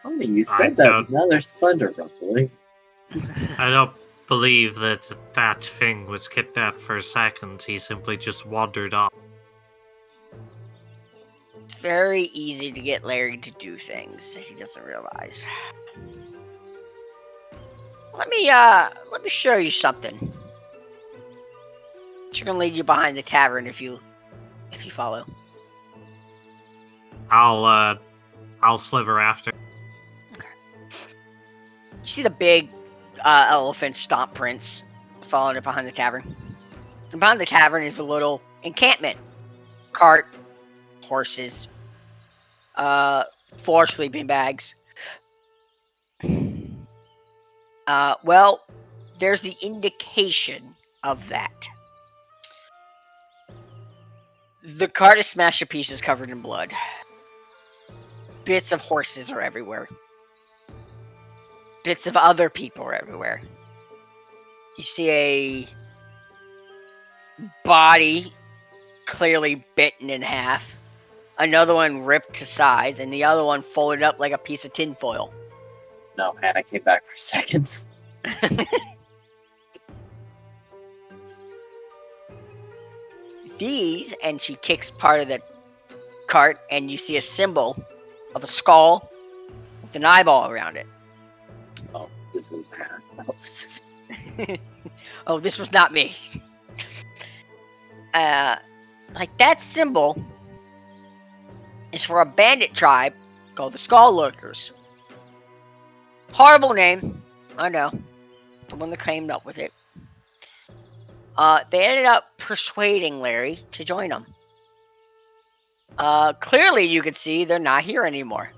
Funny you said that. Now there's thunder rumbling. I don't believe that thing was kidnapped for a second. He simply just wandered off. Very easy to get Larry to do things that he doesn't realize. Let me show you something. It's gonna lead you behind the tavern if you follow. I'll sliver after. Okay. You see the big elephant stomp prints following it behind the tavern. And behind the tavern is a little encampment. Cart, horses, 4 sleeping bags. Well, there's the indication of that. The cart is smashed to pieces, covered in blood. Bits of horses are everywhere. Bits of other people are everywhere. You see a body clearly bitten in half. Another one ripped to size, and the other one folded up like a piece of tinfoil. No, Hannah came back for seconds. These, and she kicks part of the cart, and you see a symbol of a skull with an eyeball around it. Oh, this is Hannah. Oh, this was not me. Like that symbol is for a bandit tribe called the Skull Lurkers. Horrible name, I know. The one that came up with it. They ended up persuading Larry to join them. Clearly you could see they're not here anymore.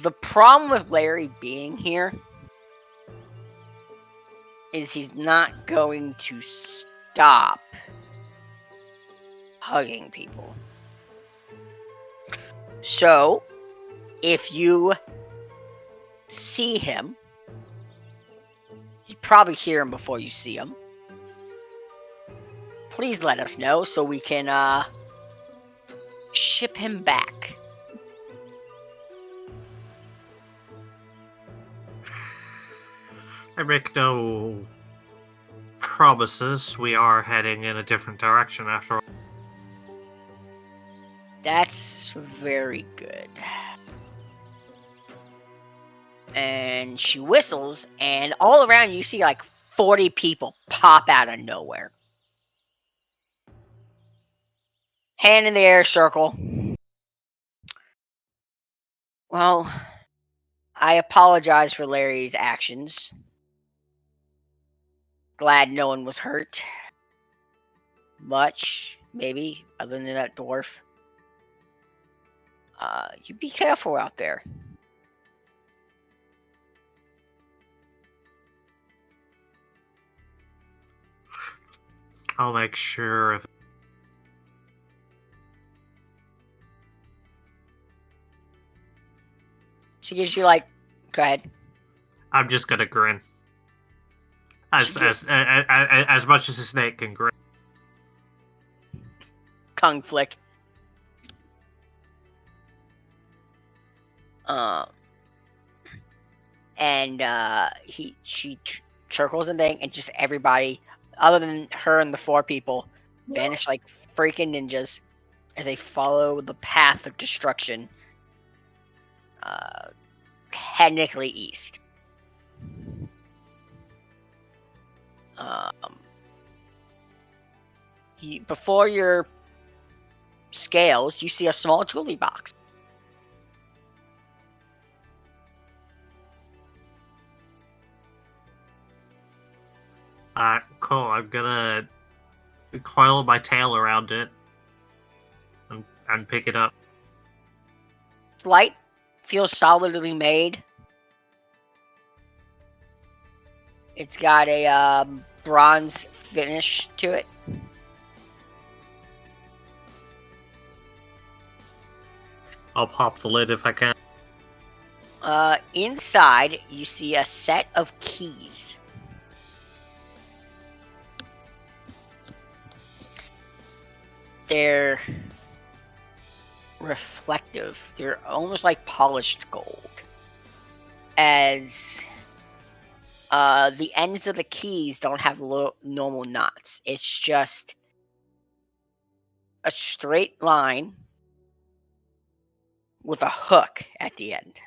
The problem with Larry being here is he's not going to stop hugging people. So, if you see him, you probably hear him before you see him. Please let us know so we can ship him back. I make no promises. We are heading in a different direction after all. That's very good. And she whistles, and all around you see like 40 people pop out of nowhere. Hand in the air circle. Well, I apologize for Larry's actions. Glad no one was hurt. Much, maybe, other than that dwarf. You be careful out there. I'll make sure of it. She gives you like, go ahead. I'm just gonna grin. As She gi- as much as a snake can grin. tongue flick. And she circles the thing, and just everybody, other than her and the 4 people, vanish like freaking ninjas as they follow the path of destruction. Technically east. Before your scales, you see a small jewelry box. Cool. I'm gonna coil my tail around it and pick it up. It's light, feels solidly made. It's got a bronze finish to it. I'll pop the lid if I can. Inside, you see a set of keys. They're reflective. They're almost like polished gold. As the ends of the keys don't have normal knots. It's just a straight line with a hook at the end.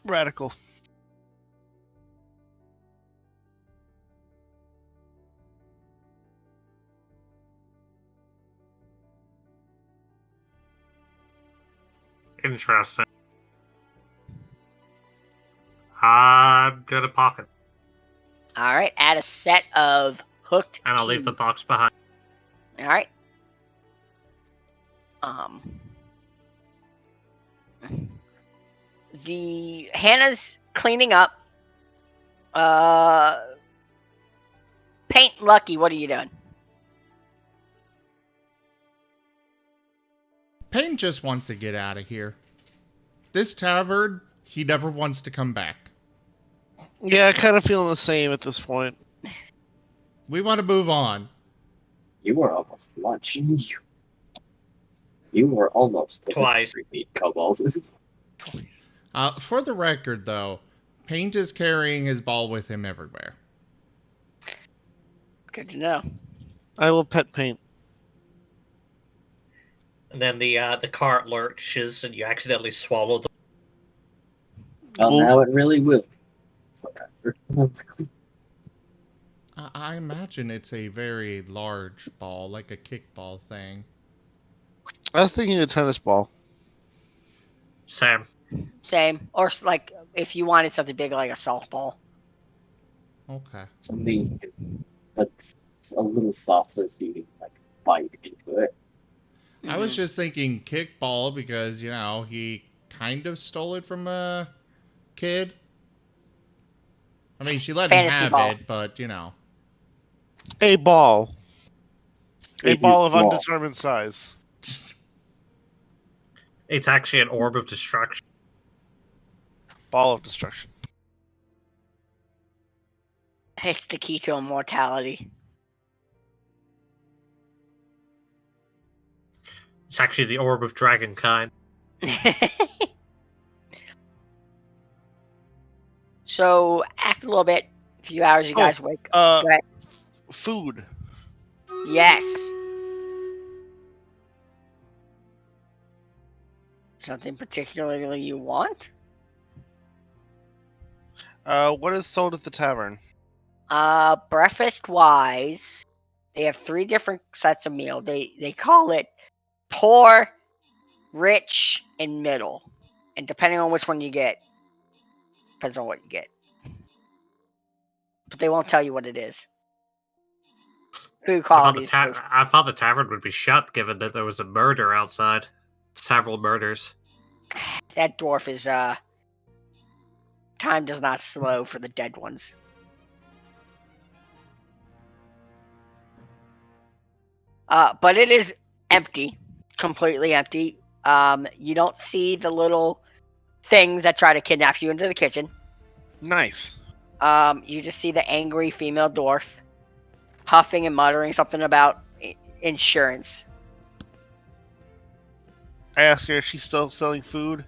Radical. Interesting. I'm gonna pocket. Alright, add a set of hooked And I'll keys. leave the box behind. Alright. The Hannah's cleaning up. Paint Lucky, what are you doing? Payne just wants to get out of here. This tavern, he never wants to come back. Yeah, I kind of feeling the same at this point. We want to move on. You were almost lunch. You were almost Twice. Cobalt. For the record, though, Paint is carrying his ball with him everywhere. Good to know. I will pet Paint. And then the cart lurches and you accidentally swallow the... Well, Well- now it really will. Forever. I imagine it's a very large ball, like a kickball thing. I was thinking a tennis ball. Sam. Same. Or like if you wanted something big like a softball. Okay. Something that's a little soft so you can like bite into it. I was just thinking kickball because, you know, he kind of stole it from a kid. I mean, she let him Fantasy have ball. it, but, you know. A ball. A It ball is of ball. undetermined size. It's actually an orb of destruction. Ball of destruction. It's the key to immortality. It's actually the orb of dragonkind. So after a little bit, a few hours, you guys wake up. Go ahead. Food. Yes. Something particularly you want? What is sold at the tavern? Breakfast wise, they have 3 different sets of meal. They call it poor, rich, and middle. And depending on which one you get, depends on what you get. But they won't tell you what it is. Food quality is based. I thought the tavern would be shut given that there was a murder outside. Several murders. That dwarf is time does not slow for the dead ones. But it is empty, completely empty. You don't see the little things that try to kidnap you into the kitchen. Nice. You just see the angry female dwarf huffing and muttering something about insurance. I asked her if she's still selling food.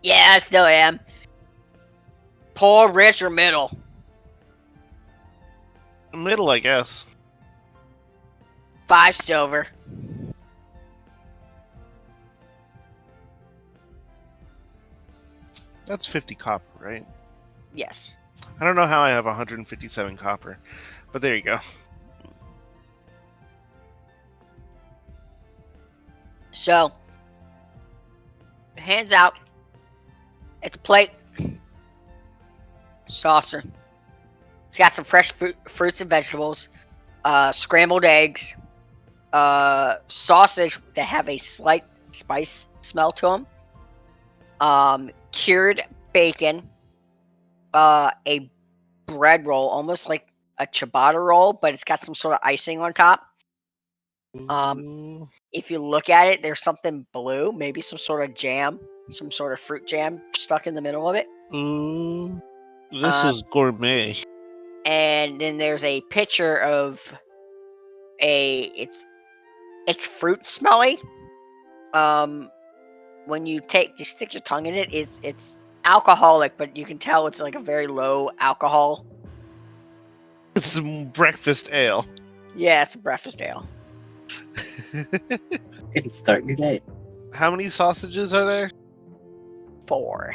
Yeah, I still am. Poor, rich, or middle. Middle, I guess. 5 silver. That's 50 copper, right? Yes. I don't know how I have 157 copper, but there you go. So, hands out. It's a plate. Saucer. It's got some fresh fruits and vegetables. Scrambled eggs. Sausage that have a slight spice smell to them. Cured bacon. A bread roll, almost like a ciabatta roll, but it's got some sort of icing on top. Ooh. If you look at it, there's something blue, maybe some sort of jam, some sort of fruit jam stuck in the middle of it. This is gourmet. And then there's a picture of it's fruit smelly. When you stick your tongue in it, it's alcoholic, but you can tell it's like a very low alcohol. It's some breakfast ale. Yeah, it's a breakfast ale. It'll start your day. How many sausages are there? 4.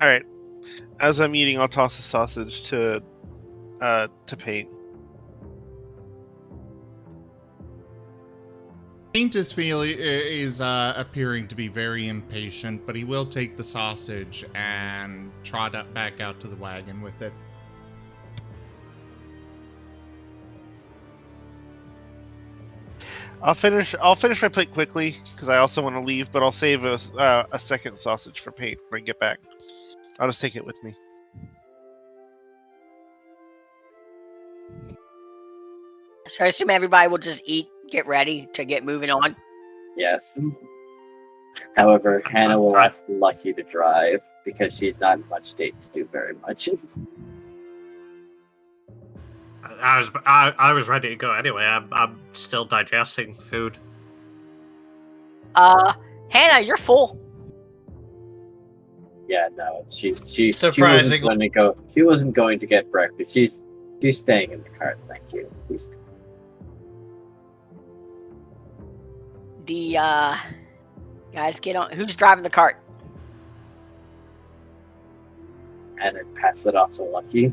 Alright. As I'm eating, I'll toss a sausage to Paint. Paint is appearing to be very impatient, but he will take the sausage and trot back out to the wagon with it. I'll finish my plate quickly because I also want to leave, but I'll save a second sausage for Paint when I get back. I'll just take it with me. So I assume everybody will just eat, get ready to get moving on. Yes. However, Hannah will ask Lucky to drive because she's not in much state to do very much. I was ready to go anyway. I'm still digesting food. Hannah, you're full. Yeah, no, she wasn't Surprisingly. going to go. She wasn't going to get breakfast. She's staying in the cart. Thank you. The guys get on. Who's driving the cart? And then pass it off to Lucky.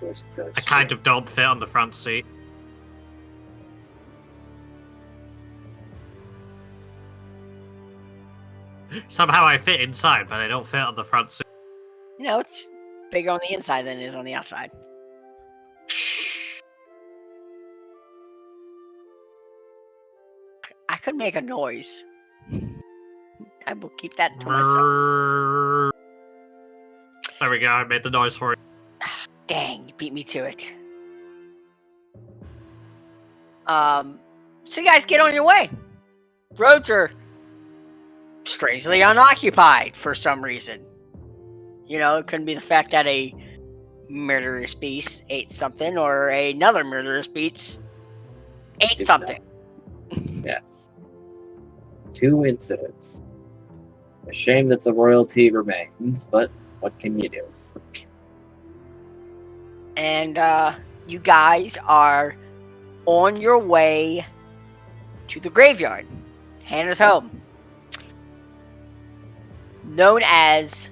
I kind of don't fit on the front seat. Somehow I fit inside, but I don't fit on the front seat. You know, it's bigger on the inside than it is on the outside. I could make a noise. I will keep that to myself. There we go, I made the noise for you. Dang, you beat me to it. So you guys get on your way. Roads are strangely unoccupied for some reason. You know, it couldn't be the fact that a murderous beast ate something or another murderous beast ate something. Yes. 2 incidents. A shame that the royalty remains, but what can you do? And you guys are on your way to the graveyard. Hannah's home. Known as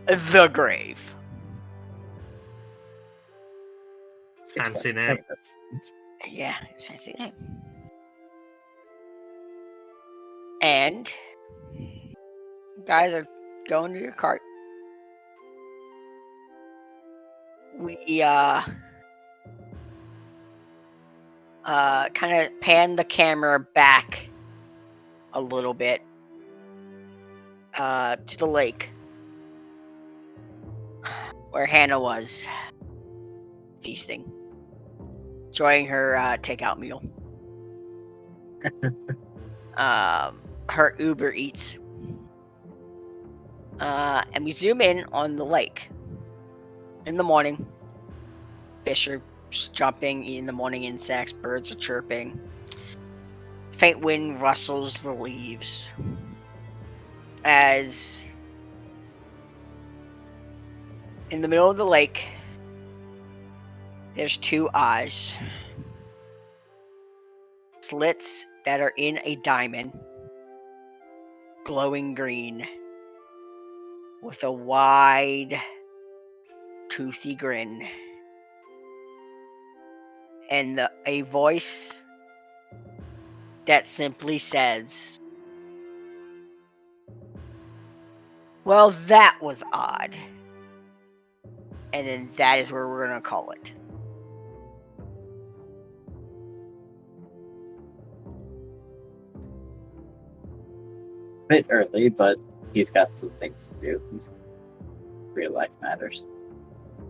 the Grave. Fancy name. Yeah, it's a fancy name. And you guys are going to your cart. We kind of pan the camera back a little bit to the lake where Hannah was feasting, enjoying her takeout meal. Her Uber Eats. And we zoom in on the lake. In the morning, fish are jumping in the morning insects, birds are chirping. Faint wind rustles the leaves as in the middle of the lake there's two eyes, slits that are in a diamond, glowing green with a wide toothy grin, and a voice that simply says, "Well, that was odd." And then that is where we're going to call it. Bit early, but he's got some things to do. Real life matters.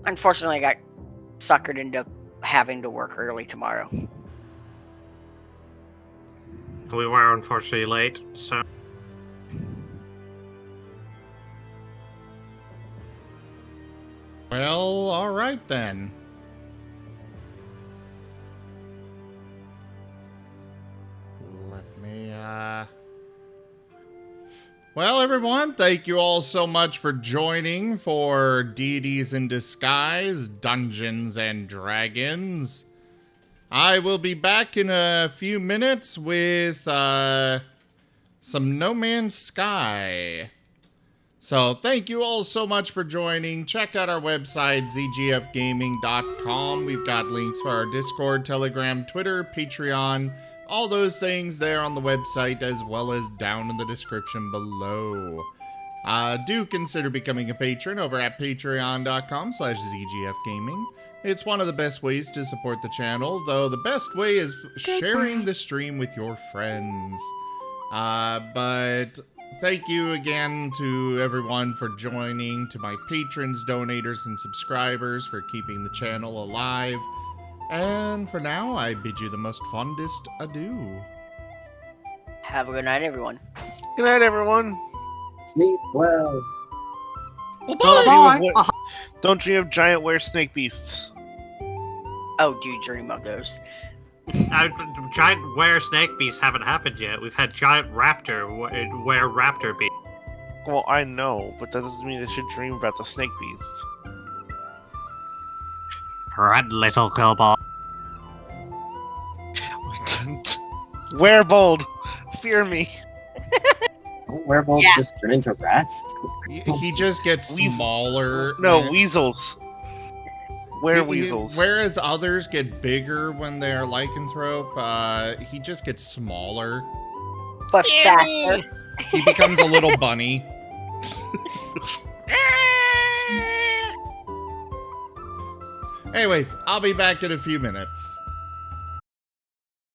Unfortunately, I got suckered into having to work early tomorrow. We were unfortunately late, so. Well, alright then. Let me, Well, everyone, thank you all so much for joining for Deities in Disguise, Dungeons and Dragons. I will be back in a few minutes with, some No Man's Sky. So, thank you all so much for joining. Check out our website, zgfgaming.com. We've got links for our Discord, Telegram, Twitter, Patreon, all those things there on the website, as well as down in the description below. Do consider becoming a patron over at patreon.com/zgfgaming. It's one of the best ways to support the channel, though the best way is sharing the stream with your friends. But thank you again to everyone for joining, to my patrons, donators, and subscribers for keeping the channel alive. And for now, I bid you the most fondest adieu. Have a good night, everyone. Good night, everyone. Sleep well. Bye-bye. Don't dream of giant were snake beasts. Oh, do dream of those. Giant were snake beasts haven't happened yet. We've had giant raptor were raptor beasts. Well, I know, but that doesn't mean they should dream about the snake beasts. Run, little kobold. Werebold, fear me. Don't werewolves just turn into rats? He just gets smaller. No, weasels. Weasels. Whereas others get bigger when they're lycanthrope, he just gets smaller. But faster. He becomes a little bunny. Anyways, I'll be back in a few minutes.